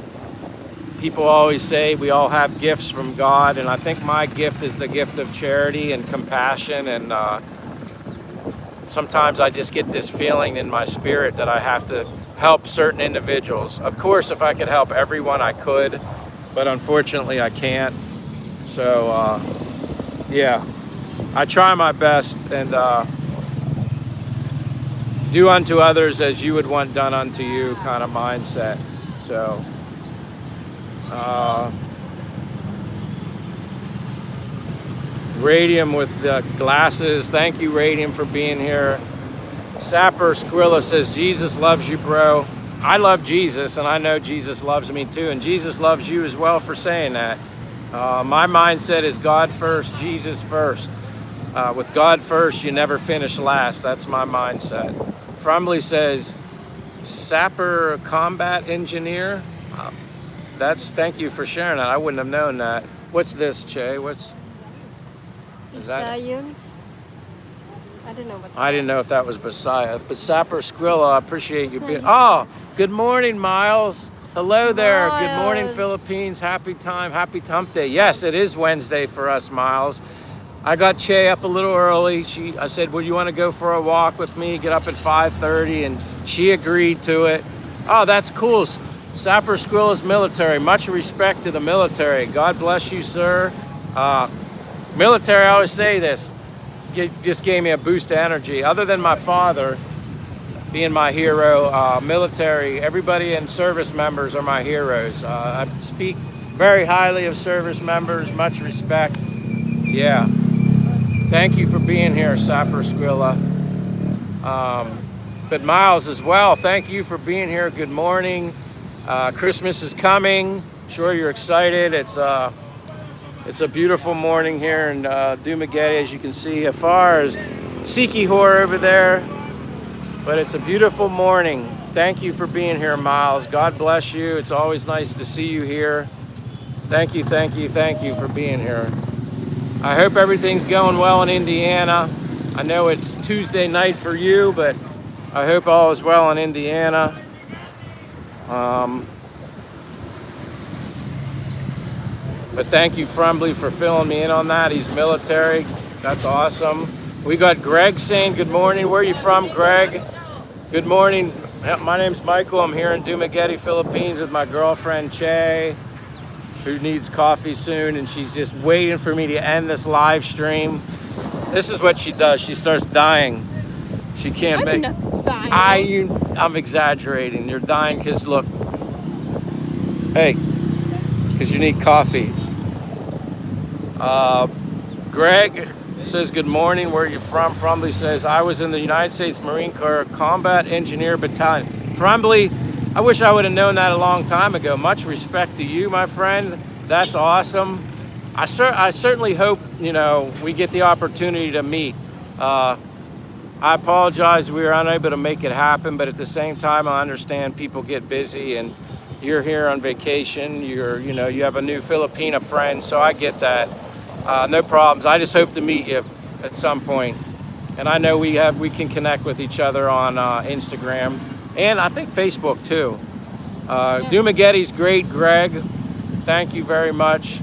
People always say we all have gifts from God, and I think my gift is the gift of charity and compassion. And sometimes I just get this feeling in my spirit that I have to help certain individuals. Of course, if I could help everyone, I could, but unfortunately, I can't. So, yeah, I try my best and do unto others as you would want done unto you kind of mindset. So. Radium with the glasses. Thank you, Radium, for being here. Sapper Skrilla says, Jesus loves you, bro. I love Jesus, and I know Jesus loves me too, and Jesus loves you as well for saying that. My mindset is God first, Jesus first. With God first, you never finish last. That's my mindset. Frumley says, Sapper Combat Engineer. Thank you for sharing that. I wouldn't have known that. What's this, Che? Is that? Science. I don't know what's I didn't know if that was Messiah. But Sapper Skrilla, I appreciate you being. Oh, good morning, Miles. Hello there. Miles. Good morning, Philippines. Happy hump day. Yes, it is Wednesday for us, Miles. I got Che up a little early. I said, well, you want to go for a walk with me? Get up at 5:30, and she agreed to it. Oh, that's cool. Sapper Skrilla's military. Much respect to the military. God bless you, sir. Military, I always say this. You just gave me a boost of energy. Other than my father being my hero, military, everybody in service members are my heroes. I speak very highly of service members. Much respect. Yeah. Thank you for being here, Sapper Skrilla. But Miles as well, thank you for being here. Good morning. Christmas is coming. Sure you're excited. It's a beautiful morning here in Dumaguete, as you can see, as far as Siquijor over there. But it's a beautiful morning. Thank you for being here, Miles. God bless you. It's always nice to see you here. Thank you for being here. I hope everything's going well in Indiana. I know it's Tuesday night for you, but I hope all is well in Indiana. But thank you, Frumley, for filling me in on that. He's military. That's awesome. We got Greg saying good morning. Where are you from, Greg? Good morning. My name's Michael. I'm here in Dumaguete, Philippines with my girlfriend, Che, who needs coffee soon, and she's just waiting for me to end this live stream. This is what she does. She starts dying. She can't make... I'm not dying. I'm exaggerating. You're dying because, look, hey, because you need coffee. Greg says, good morning. Where are you from? Frumley says, I was in the United States Marine Corps Combat Engineer Battalion. Frumley, I wish I would have known that a long time ago. Much respect to you, my friend. That's awesome. I certainly hope, we get the opportunity to meet. I apologize we were unable to make it happen, but at the same time, I understand people get busy and you're here on vacation. You have a new Filipina friend, so I get that. No problems. I just hope to meet you at some point. And I know we can connect with each other on Instagram and I think Facebook too. Dumaguete's great, Greg. Thank you very much.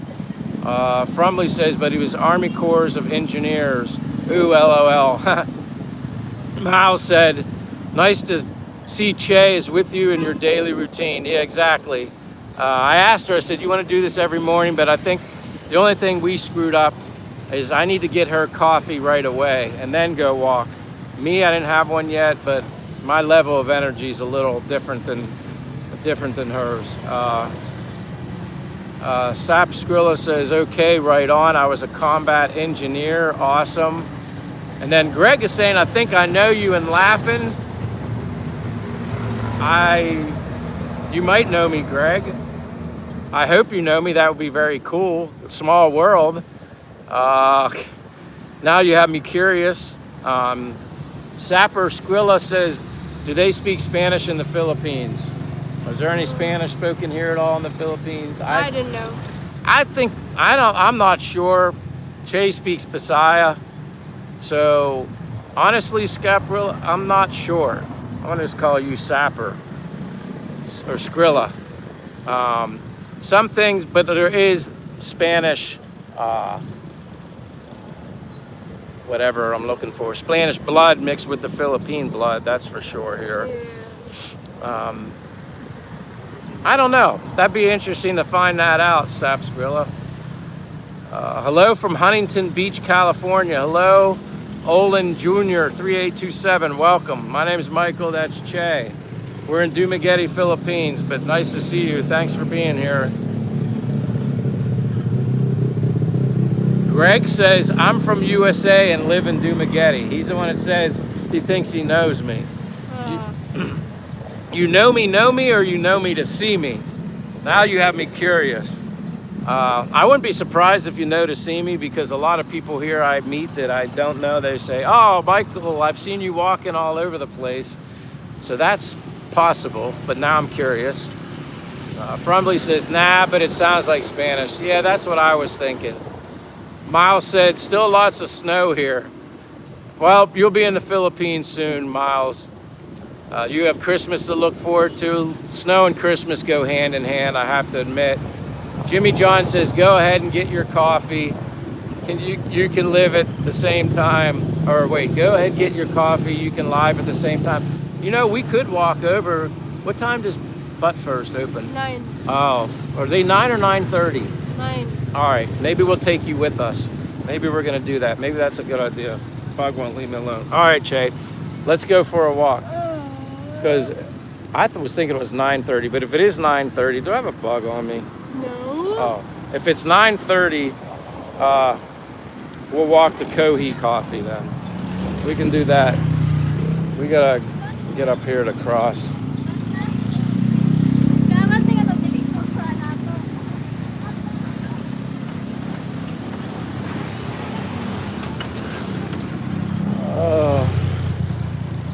Frumley says, but he was Army Corps of Engineers. Ooh, LOL. Miles said, nice to see Che is with you in your daily routine. Yeah, exactly. I asked her, I said, you want to do this every morning? But I think the only thing we screwed up is I need to get her coffee right away and then go walk. Me, I didn't have one yet, but my level of energy is a little different than hers. Sap Skrilla says, okay, right on. I was a combat engineer. Awesome. And then Greg is saying, I think I know you, and laughing. You might know me, Greg. I hope you know me. That would be very cool. Small world. Now you have me curious. Sapper Skrilla says, do they speak Spanish in the Philippines? Is there any Spanish spoken here at all in the Philippines? I don't know. I'm not sure. Che speaks Bisaya. So, honestly, Scaprilla, I'm not sure. I'm gonna just call you Sapper or Skrilla. Some things, but there is Spanish, uh, whatever I'm looking for. Spanish blood mixed with the Philippine blood, that's for sure here. Yeah. I don't know. That'd be interesting to find that out, Sapsquilla. Hello from Huntington Beach, California. Hello, Olin Jr. 3827. Welcome. My name is Michael. That's Che. We're in Dumaguete, Philippines, but nice to see you. Thanks for being here. Greg says, I'm from USA and live in Dumaguete. He's the one that says he thinks he knows me. You know me, or you know me to see me? Now you have me curious. I wouldn't be surprised if you know to see me, because a lot of people here I meet that I don't know, they say, oh, Michael, I've seen you walking all over the place. So that's possible, but now I'm curious. Frumbly says, nah, but it sounds like Spanish. Yeah, that's what I was thinking. Miles said, still lots of snow here. Well, you'll be in the Philippines soon, Miles. You have Christmas to look forward to. Snow and Christmas go hand in hand, I have to admit. Jimmy John says, go ahead and get your coffee. You can live at the same time, or wait, go ahead and get your coffee. You can live at the same time. You know, we could walk over. What time does Butt First open? 9. Oh, are they 9 or 9:30? 9. All right, maybe we'll take you with us. Maybe we're gonna do that. Maybe that's a good idea. Bug won't leave me alone. All right, Che, let's go for a walk. Because I was thinking it was 9:30, but if it is 9:30, do I have a bug on me? No. Oh, if it's 9:30, we'll walk to Kohi Coffee then. We can do that. We gotta get up here to cross.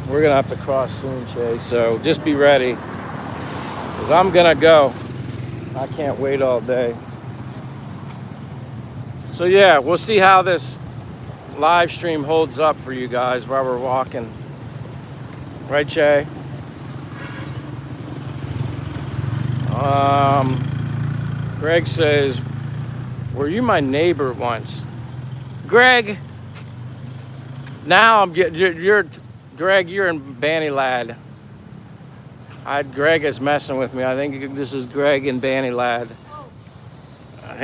We're gonna have to cross soon, Che, so just be ready, because I'm gonna go. I can't wait all day. So yeah, we'll see how this live stream holds up for you guys while we're walking. Right, Che? Greg says, were you my neighbor once? Greg, now I'm getting, Greg, you're in Banny Lad. Greg is messing with me. I think this is Greg in Banny Lad. I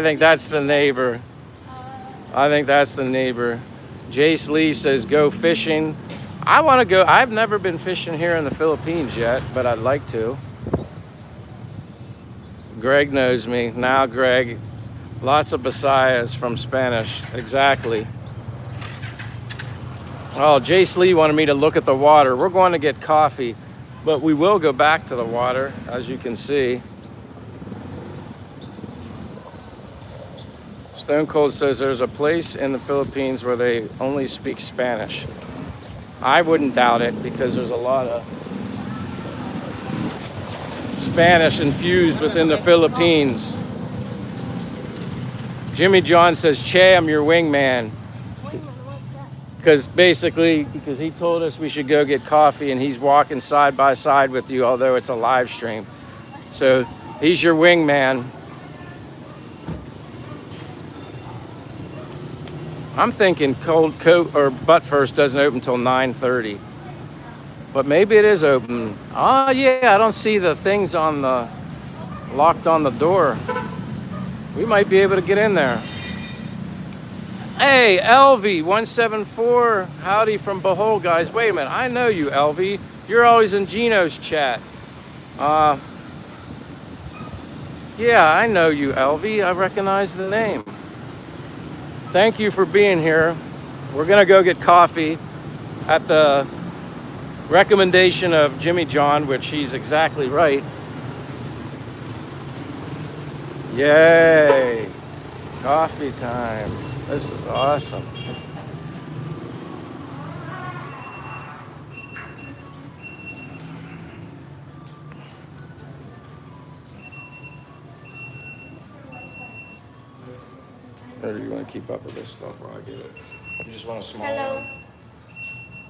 think that's the neighbor. I think that's the neighbor. Jace Lee says, go fishing. I want to go. I've never been fishing here in the Philippines yet, but I'd like to. Greg knows me. Now, Greg, lots of Bisayas from Spanish. Exactly. Oh, Jace Lee wanted me to look at the water. We're going to get coffee, but we will go back to the water, as you can see. Stone Cold says there's a place in the Philippines where they only speak Spanish. I wouldn't doubt it, because there's a lot of Spanish infused within the Philippines. Jimmy John says, Che, I'm your wingman. Because he told us we should go get coffee, and he's walking side by side with you, although it's a live stream. So he's your wingman. I'm thinking Butt First doesn't open until 9:30. But maybe it is open. Oh yeah, I don't see the things locked on the door. We might be able to get in there. Hey, LV174, howdy from Behold, guys. Wait a minute, I know you, LV. You're always in Gino's chat. Yeah, I know you, LV. I recognize the name. Thank you for being here. We're gonna go get coffee at the recommendation of Jimmy John, which he's exactly right. Yay, coffee time. This is awesome. or do you want to keep up with this stuff while I get it? You just want a small Hello. one?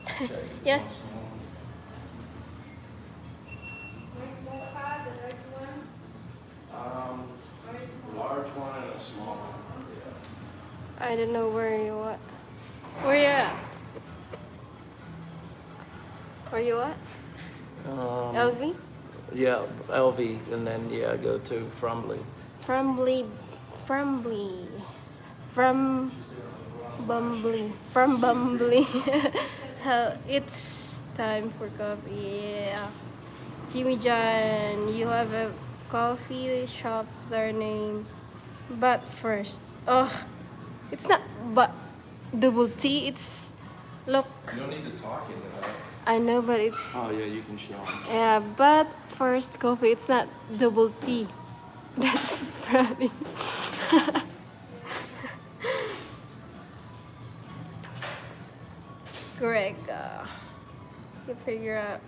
Okay, you just Yeah. want a small one? Large one and a small one. Yeah. I don't know where you at. Where you at? Where you at? LV? Yeah, LV, and then yeah, go to Frumbly. From Bumbly. It's time for coffee. Yeah. Jimmy John, you have a coffee shop their name. But first. Oh, it's not but double T, it's look. You don't need to talk into that. I know, but it's Oh yeah, you can show them. yeah, but first coffee, it's not double T. That's funny. Greg, you figure out.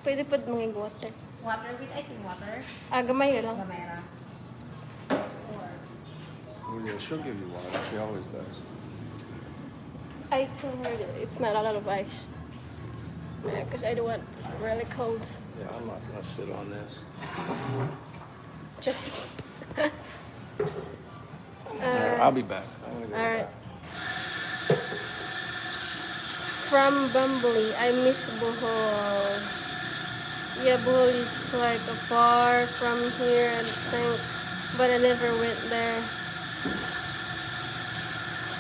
Pwede pa mga water. Water with icing water. Gamay na lang. Gamera. Oh yeah, she'll give you water. She always does. I told her that it's not a lot of ice. Because I don't want really cold. Yeah, I'm not gonna sit on this. Just. Alright, I'll be back. I'm gonna go Alright. back. From Bumbly, I miss Bohol. Yeah, Bohol is like far from here, I think. But I never went there.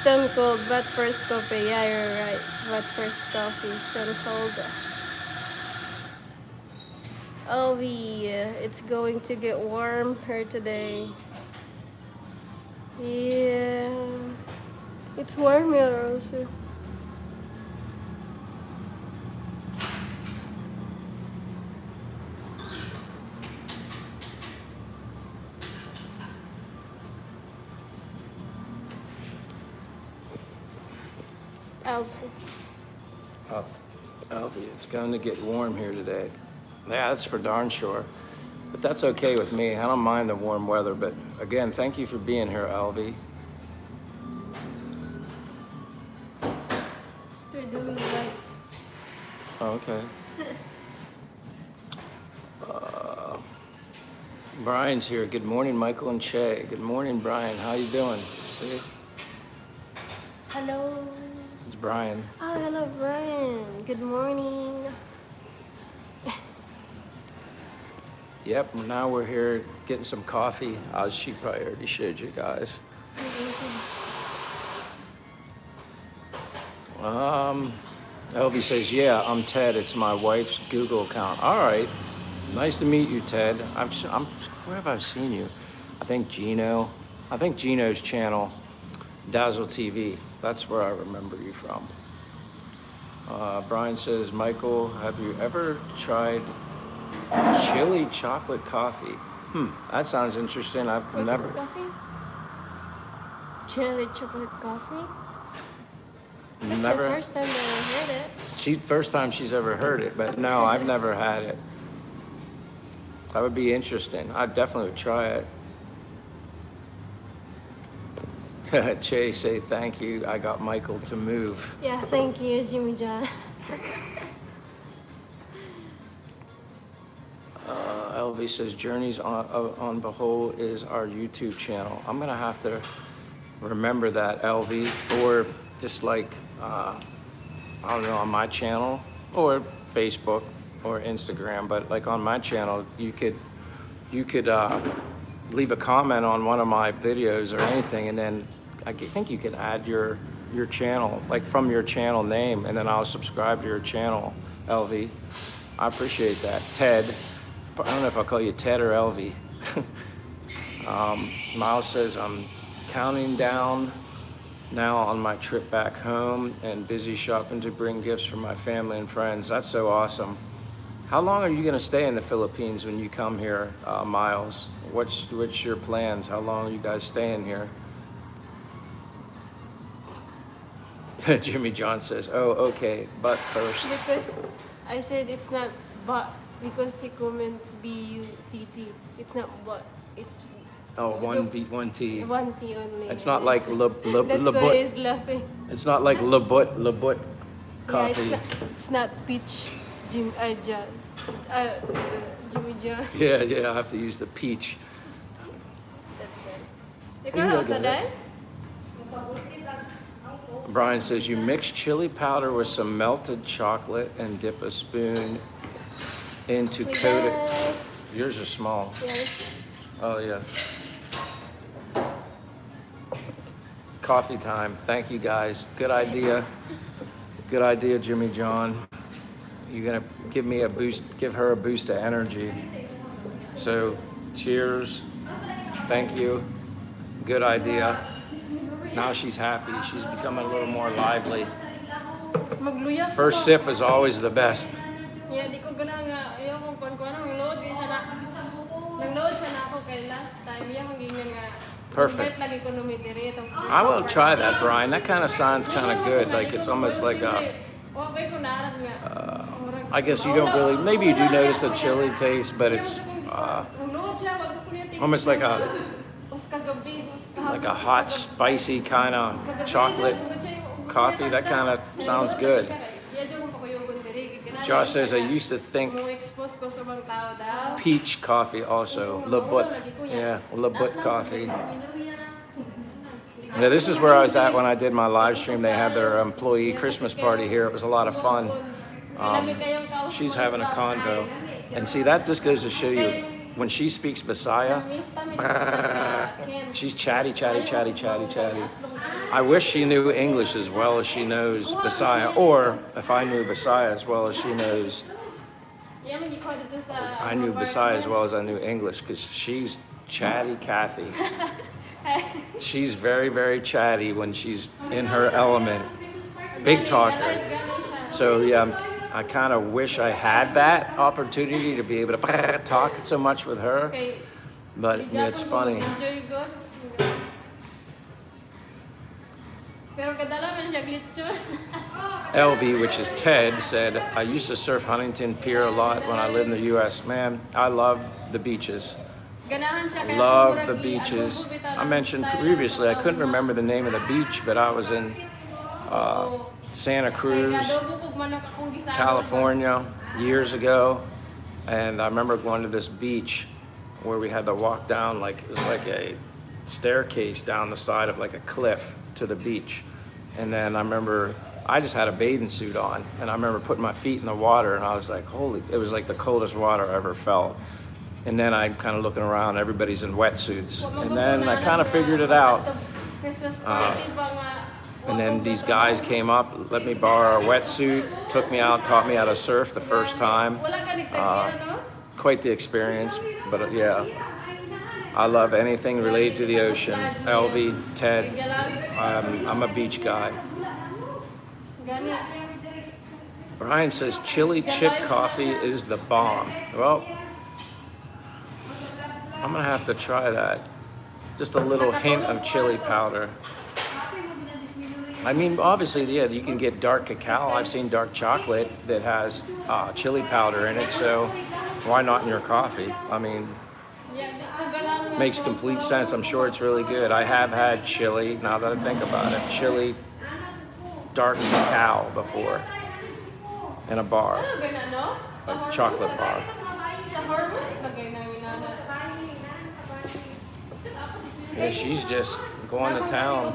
Stone Cold, but first coffee. Yeah, you're right. But first coffee, Stone Cold. Alvi, it's going to get warm here today. Yeah, it's warm here also. Alfie, it's going to get warm here today. Yeah, that's for darn sure. But that's okay with me. I don't mind the warm weather. But again, thank you for being here, Alvy. They're doing right. Okay. Brian's here. Good morning, Michael and Che. Good morning, Brian. How you doing? See? Hello. It's Brian. Oh, hello, Brian. Good morning. Yep, now we're here getting some coffee. She probably already showed you guys. Elvie says, yeah, I'm Ted. It's my wife's Google account. All right. Nice to meet you, Ted. Where have I seen you? I think Gino's channel, Dazzle TV. That's where I remember you from. Brian says, Michael, have you ever tried chili chocolate coffee? That sounds interesting. I've What's never. the coffee? Chili chocolate coffee? That's Never. the first time that I heard it. First time she's ever heard it, but no, I've never had it. That would be interesting. I definitely would try it. Che, say thank you. I got Michael to move. Yeah, thank you, Jimmy John. Elvie says Journeys on Behold is our YouTube channel. I'm gonna have to remember that, Elvie, or just like I don't know, on my channel or Facebook or Instagram, but like on my channel, you could leave a comment on one of my videos or anything, and then I think you can add your channel, like from your channel name, and then I'll subscribe to your channel, LV. I appreciate that. Ted, I don't know if I'll call you Ted or LV. Miles says, I'm counting down now on my trip back home and busy shopping to bring gifts for my family and friends. That's so awesome. How long are you gonna stay in the Philippines when you come here, Miles? What's your plans? How long are you guys staying here? Jimmy John says, "Oh, okay, but first." Because I said it's not but because he comment B-U-T-T. It's not but. It's Oh, one beat, one T. one T only. It's not like le That's why he's laughing. It's not like le Yeah, coffee. it's not peach. John. Jimmy John. Yeah, I have to use the peach. That's right. You can go get it. Brian says you mix chili powder with some melted chocolate and dip a spoon into coated. Yours are small. Yeah. Oh yeah. Coffee time. Thank you guys. Good idea. Good idea, Jimmy John. You're gonna give me a boost, give her a boost of energy. So, cheers. Thank you. Good idea. Now she's happy. She's becoming a little more lively. Magluya. First sip is always the best. Yeah, di ko gana nga. Ayaw kong kuan-kuan. Nang-load siya na. Nang-load siya na ako kay last time. Ayaw kong ganyan nga. Perfect. Invite lagi ko numitiri itong first I will time. try that, Brian. That kind of sounds kind of good. Like it's almost like a. Okay ko naarap nga. I guess you don't really. Maybe you do notice the chili taste, but it's Nang-load siya. Wag ko kuya tingin. almost like a Mas kagabi, mas kahapon, like a mas hot, kagabi. spicy kind of Kagabi, chocolate nagugod siya yung- coffee. That kind of sounds good. Yeah, diyan ko pa kayo gundiri. Ganun Josh lang says I siya. used to think Mo expose ko sa mga tao daw. peach coffee also. Le But. Yeah, Le But coffee. Yeah, this is where I was at when I did my live stream. They had their employee Christmas party here. It was a lot of fun. She's having a convo. And see, that just goes to show you, when she speaks Bisaya, she's chatty. I wish she knew English as well as she knows Bisaya, or if I knew Bisaya as well as she knows, I knew Bisaya as well as I knew English, because she's chatty Kathy. She's very, very chatty when she's in her element. Big talker. So yeah, I kind of wish I had that opportunity to be able to talk so much with her. But yeah, it's funny. LV, which is Ted, said, I used to surf Huntington Pier a lot when I lived in the U.S. Man, I love the beaches. Love the beaches. I mentioned previously, I couldn't remember the name of the beach, but I was in Santa Cruz, California, years ago. And I remember going to this beach where we had to walk down, like, it was like a staircase down the side of like a cliff to the beach. And then I remember I just had a bathing suit on, and I remember putting my feet in the water, and I was like, holy, it was like the coldest water I ever felt. And then I'm kind of looking around, everybody's in wetsuits. And then I kind of figured it out. And then these guys came up, let me borrow a wetsuit, took me out, taught me how to surf the first time. Quite the experience, but yeah, I love anything related to the ocean. LV, Ted, I'm a beach guy. Brian says chili chip coffee is the bomb. Well, I'm gonna have to try that. Just a little hint of chili powder. I mean, obviously, yeah, you can get dark cacao. I've seen dark chocolate that has chili powder in it, so why not in your coffee? I mean, makes complete sense. I'm sure it's really good. I have had chili, now that I think about it, chili dark cacao before in a bar, a chocolate bar. Yeah, she's just going to town.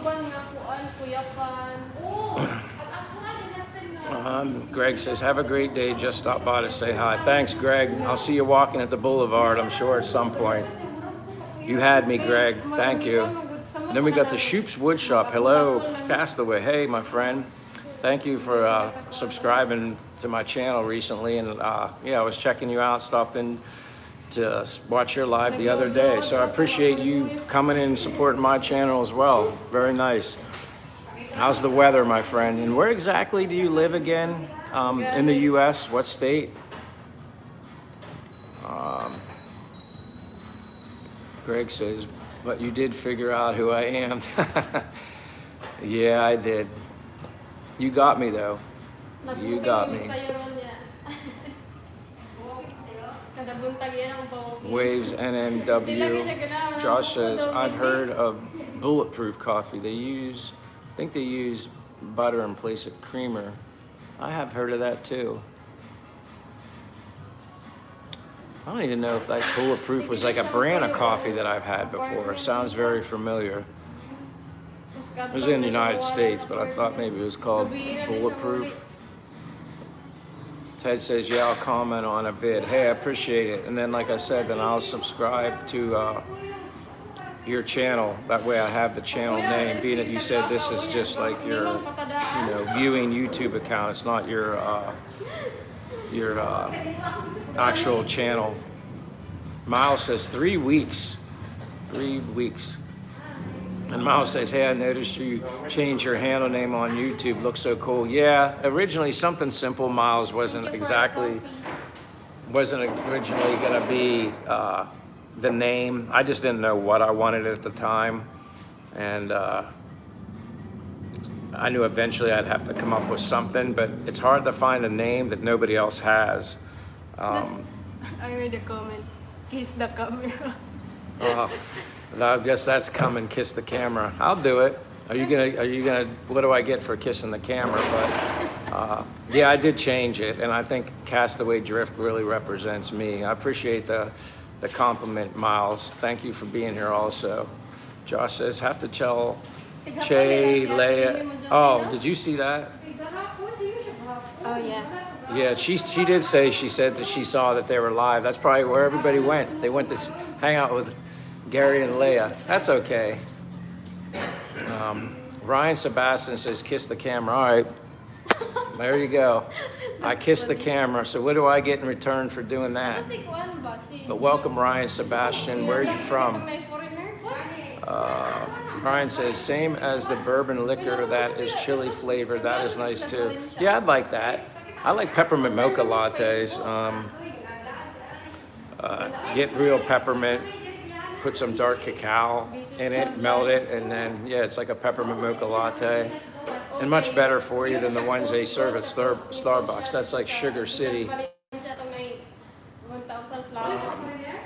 Greg says, have a great day. Just stopped by to say hi. Thanks, Greg. I'll see you walking at the boulevard, I'm sure, at some point. You had me, Greg. Thank you. And then we got the Shoop's Wood Shop. Hello, Castaway. Hey, my friend. Thank you for subscribing to my channel recently. And yeah, I was checking you out, stopped in to watch your live the other day. So I appreciate you coming in and supporting my channel as well. Very nice. How's the weather, my friend? And where exactly do you live again? In the U.S., what state? Greg says, but you did figure out who I am. Yeah, I did. You got me though. You got me. Kada buntag yan ang pawagin. Waves NNW. Josh says, I've heard of bulletproof coffee. I think they use butter in place of creamer. I have heard of that too. I don't even know if that bulletproof was like a brand of coffee that I've had before. It sounds very familiar. It was in the United States, but I thought maybe it was called bulletproof. Ted says, yeah, I'll comment on a vid. Hey, I appreciate it. And then, like I said, then I'll subscribe to your channel. That way I have the channel name, being that you said this is just like your, viewing YouTube account. It's not your actual channel. Miles says 3 weeks. 3 weeks. And Miles says, hey, I noticed you changed your handle name on YouTube. Looks so cool. Yeah, originally something simple. Miles wasn't originally going to be the name. I just didn't know what I wanted at the time. And I knew eventually I'd have to come up with something, but it's hard to find a name that nobody else has. I read a comment. Kiss the camera. I guess that's come and kiss the camera. I'll do it. Are you gonna? What do I get for kissing the camera? But yeah, I did change it, and I think Castaway Drift really represents me. I appreciate the compliment, Miles. Thank you for being here. Also, Josh says have to tell Che Leia. Oh, did you see that? Oh yeah. Yeah, she did say, she said that she saw that they were live. That's probably where everybody went. They went to hang out with Gary and Leia. That's okay. Ryan Sebastian says, kiss the camera. All right, there you go. I kissed the camera. So what do I get in return for doing that? But welcome, Ryan Sebastian. Where are you from? Ryan says, same as the bourbon liquor that is chili flavored. That is nice too. Yeah, I'd like that. I like peppermint mocha lattes. Get real peppermint, put some dark cacao in it, melt it, and then, yeah, it's like a peppermint mocha latte. And much better for you than the ones they serve at Starbucks. That's like Sugar City.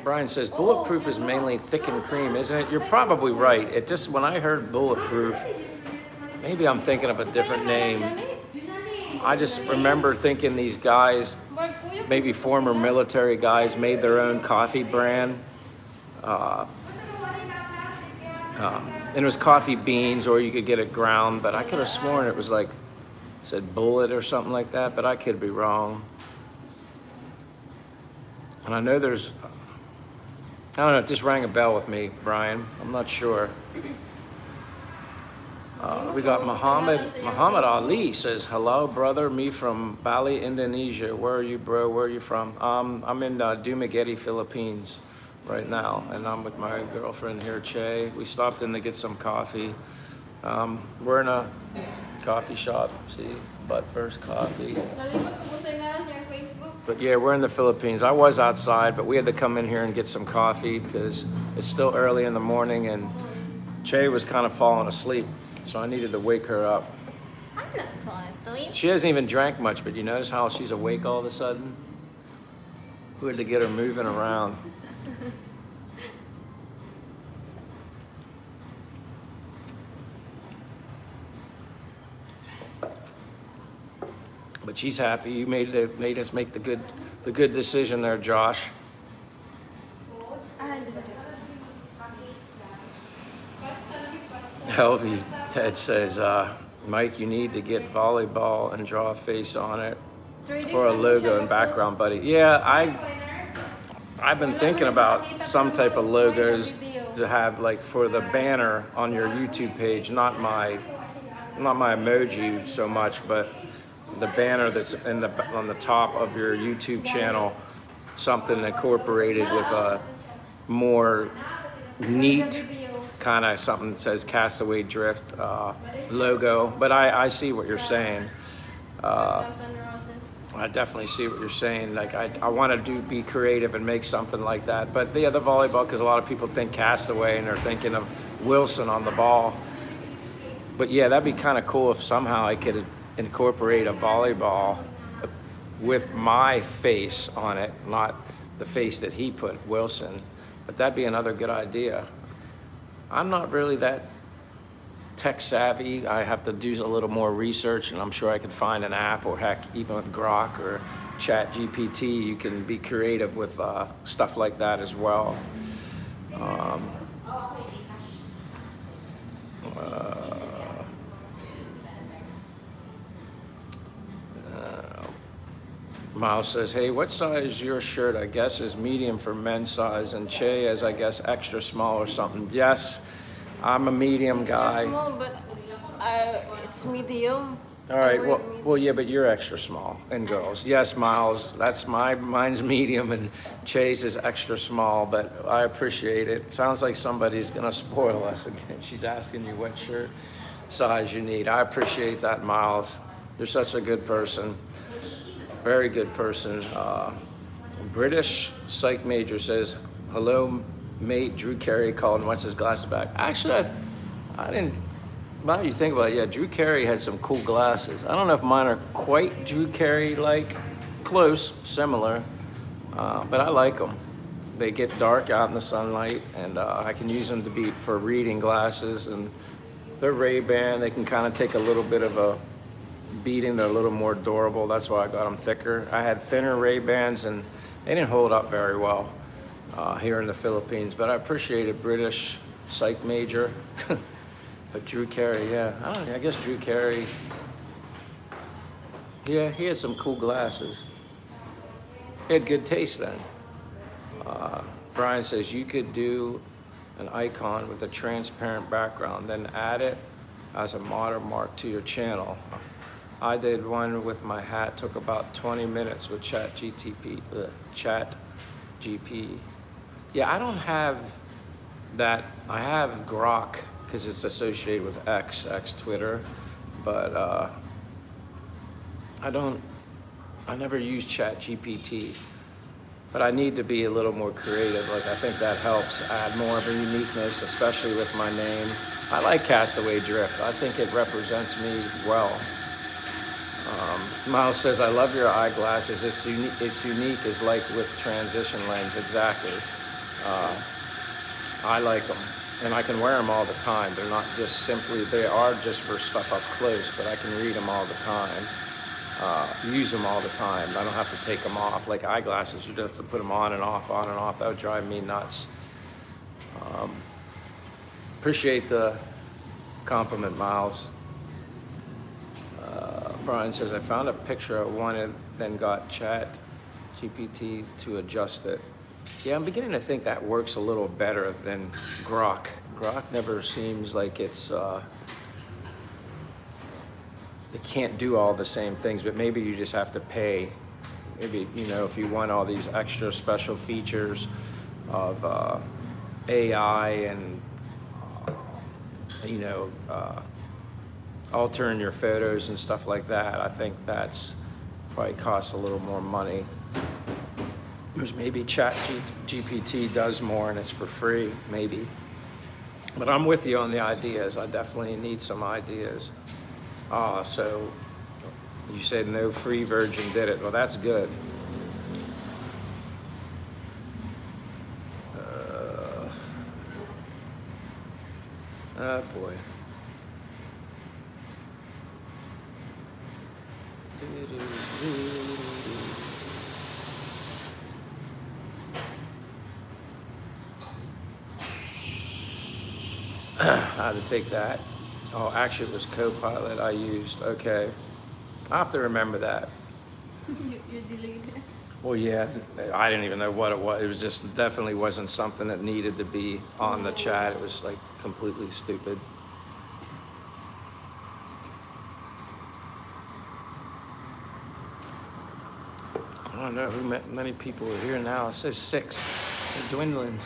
Brian says, bulletproof is mainly thickened cream, isn't it? You're probably right. It just, when I heard bulletproof, maybe I'm thinking of a different name. I just remember thinking these guys, maybe former military guys, made their own coffee brand. And it was coffee beans, or you could get it ground, but I could have sworn it was like, said bullet or something like that, but I could be wrong. And I know there's, I don't know, it just rang a bell with me, Brian. I'm not sure. We got Muhammad Ali says, hello, brother, me from Bali, Indonesia. Where are you, bro? Where are you from? I'm in Dumaguete, Philippines right now, and I'm with my girlfriend here, Che. We stopped in to get some coffee. We're in a coffee shop, see, Butt First Coffee. But yeah, we're in the Philippines. I was outside, but we had to come in here and get some coffee because it's still early in the morning, and Che was kind of falling asleep. So I needed to wake her up. I'm not falling asleep. She hasn't even drank much, but you notice how she's awake all of a sudden? We had to get her moving around. But she's happy. You made us make the good decision there, Josh. Helvey, Ted says, Mike, you need to get volleyball and draw a face on it for a logo and background, buddy. Yeah, I've been thinking about some type of logos to have, like, for the banner on your YouTube page, not my emoji so much, but the banner that's on the top of your YouTube channel, something incorporated with a more neat kind of something that says Castaway Drift logo. But I see what you're saying. I definitely see what you're saying. Like I want to be creative and make something like that. But the other volleyball, because a lot of people think Castaway and they're thinking of Wilson on the ball. But yeah, that'd be kind of cool if somehow I could incorporate a volleyball with my face on it, not the face that he put, Wilson. But that'd be another good idea. I'm not really that tech savvy. I have to do a little more research, and I'm sure I could find an app, or heck, even with Grok or Chat GPT, you can be creative with stuff like that as well. Miles says, hey, what size is your shirt? I guess is medium for men's size, and Che is, I guess, extra small or something. Yes, I'm a medium guy. Extra small, but it's medium. All right, well, yeah, but you're extra small, and girls. Yes, Miles, mine's medium, and Che's is extra small, but I appreciate it. Sounds like somebody's gonna spoil us again. She's asking you what shirt size you need. I appreciate that, Miles. You're such a good person. Very good person. British psych major says, hello, mate. Drew Carey called and wants his glasses back. Actually, I didn't. Now you think about it, yeah, Drew Carey had some cool glasses. I don't know if mine are quite Drew Carey-like, close, similar, but I like them. They get dark out in the sunlight, and I can use them for reading glasses, and they're Ray-Ban. They can kind of take a little bit of a beating. They're a little more durable. That's why I got them thicker. I had thinner Ray-Bans, and they didn't hold up very well here in the Philippines, but I appreciated British psych major. But Drew Carey, yeah, I guess Drew Carey, yeah, he had some cool glasses. He had good taste then. Brian says you could do an icon with a transparent background, then add it as a watermark to your channel. I did one with my hat, took about 20 minutes with Chat GTP, Chat GP. Yeah, I don't have that. I have Grok because it's associated with X Twitter, but I never use Chat GPT. But I need to be a little more creative. Like, I think that helps add more of a uniqueness, especially with my name. I like Castaway Drift. I think it represents me well. Miles says, I love your eyeglasses. It's unique as like with transition lens, exactly. I like them, and I can wear them all the time. They're not just simply, they are just for stuff up close, but I can read them all the time. Use them all the time. I don't have to take them off. Like eyeglasses, you have to put them on and off. That would drive me nuts. Appreciate the compliment, Miles. Brian says, I found a picture I wanted, then got Chat GPT to adjust it. Yeah, I'm beginning to think that works a little better than Grok. Grok never seems like it's, it can't do all the same things, but maybe you just have to pay. Maybe, you know, if you want all these extra special features of AI and, you know, altering your photos and stuff like that, I think that's probably costs a little more money. Whereas maybe Chat GPT does more and it's for free, maybe. But I'm with you on the ideas. I definitely need some ideas. So you said no free version did it. Well, that's good. Oh boy. How to take that. Oh, actually it was Copilot I used. Okay. I have to remember that. You deleted it? Well, yeah, I didn't even know what it was. It was just definitely wasn't something that needed to be on the chat. It was like completely stupid. I don't know many people are here now. It says 6. They're dwindling.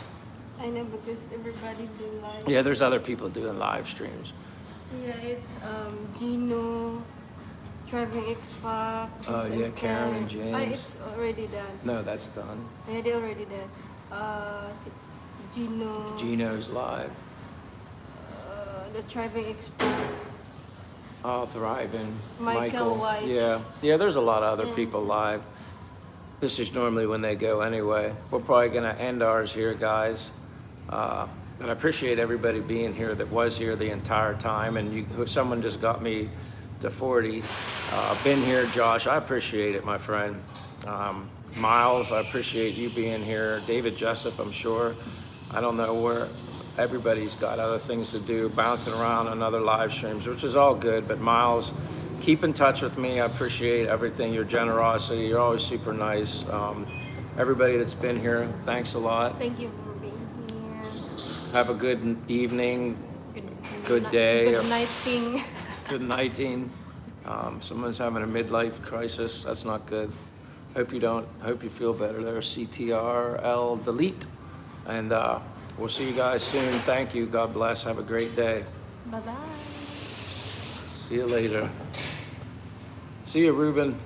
I know, because everybody do live. Yeah, there's other people doing live streams. Yeah, it's Gino, Driving X-Pac. Oh yeah, Karen and James. It's already done. No, that's done. Yeah, they already done. Gino. Gino's live. The Driving X-Pac. Oh, thriving. Michael White. Yeah. Yeah, there's a lot of other Yeah. people live. This is normally when they go anyway. We're probably going to end ours here, guys. But I appreciate everybody being here that was here the entire time. And someone just got me to 40. Been here, Josh. I appreciate it, my friend. Miles, I appreciate you being here. David Jessup, I'm sure. I don't know where everybody's got other things to do, bouncing around on other live streams, which is all good. But Miles, keep in touch with me. I appreciate everything, your generosity. You're always super nice. Everybody that's been here, thanks a lot. Thank you for being here. Have a good evening, good day. Good nighting. Good nighting. Someone's having a midlife crisis. That's not good. Hope you feel better there. CTRL delete. And we'll see you guys soon. Thank you. God bless. Have a great day. Bye-bye. See you later. See you, Ruben.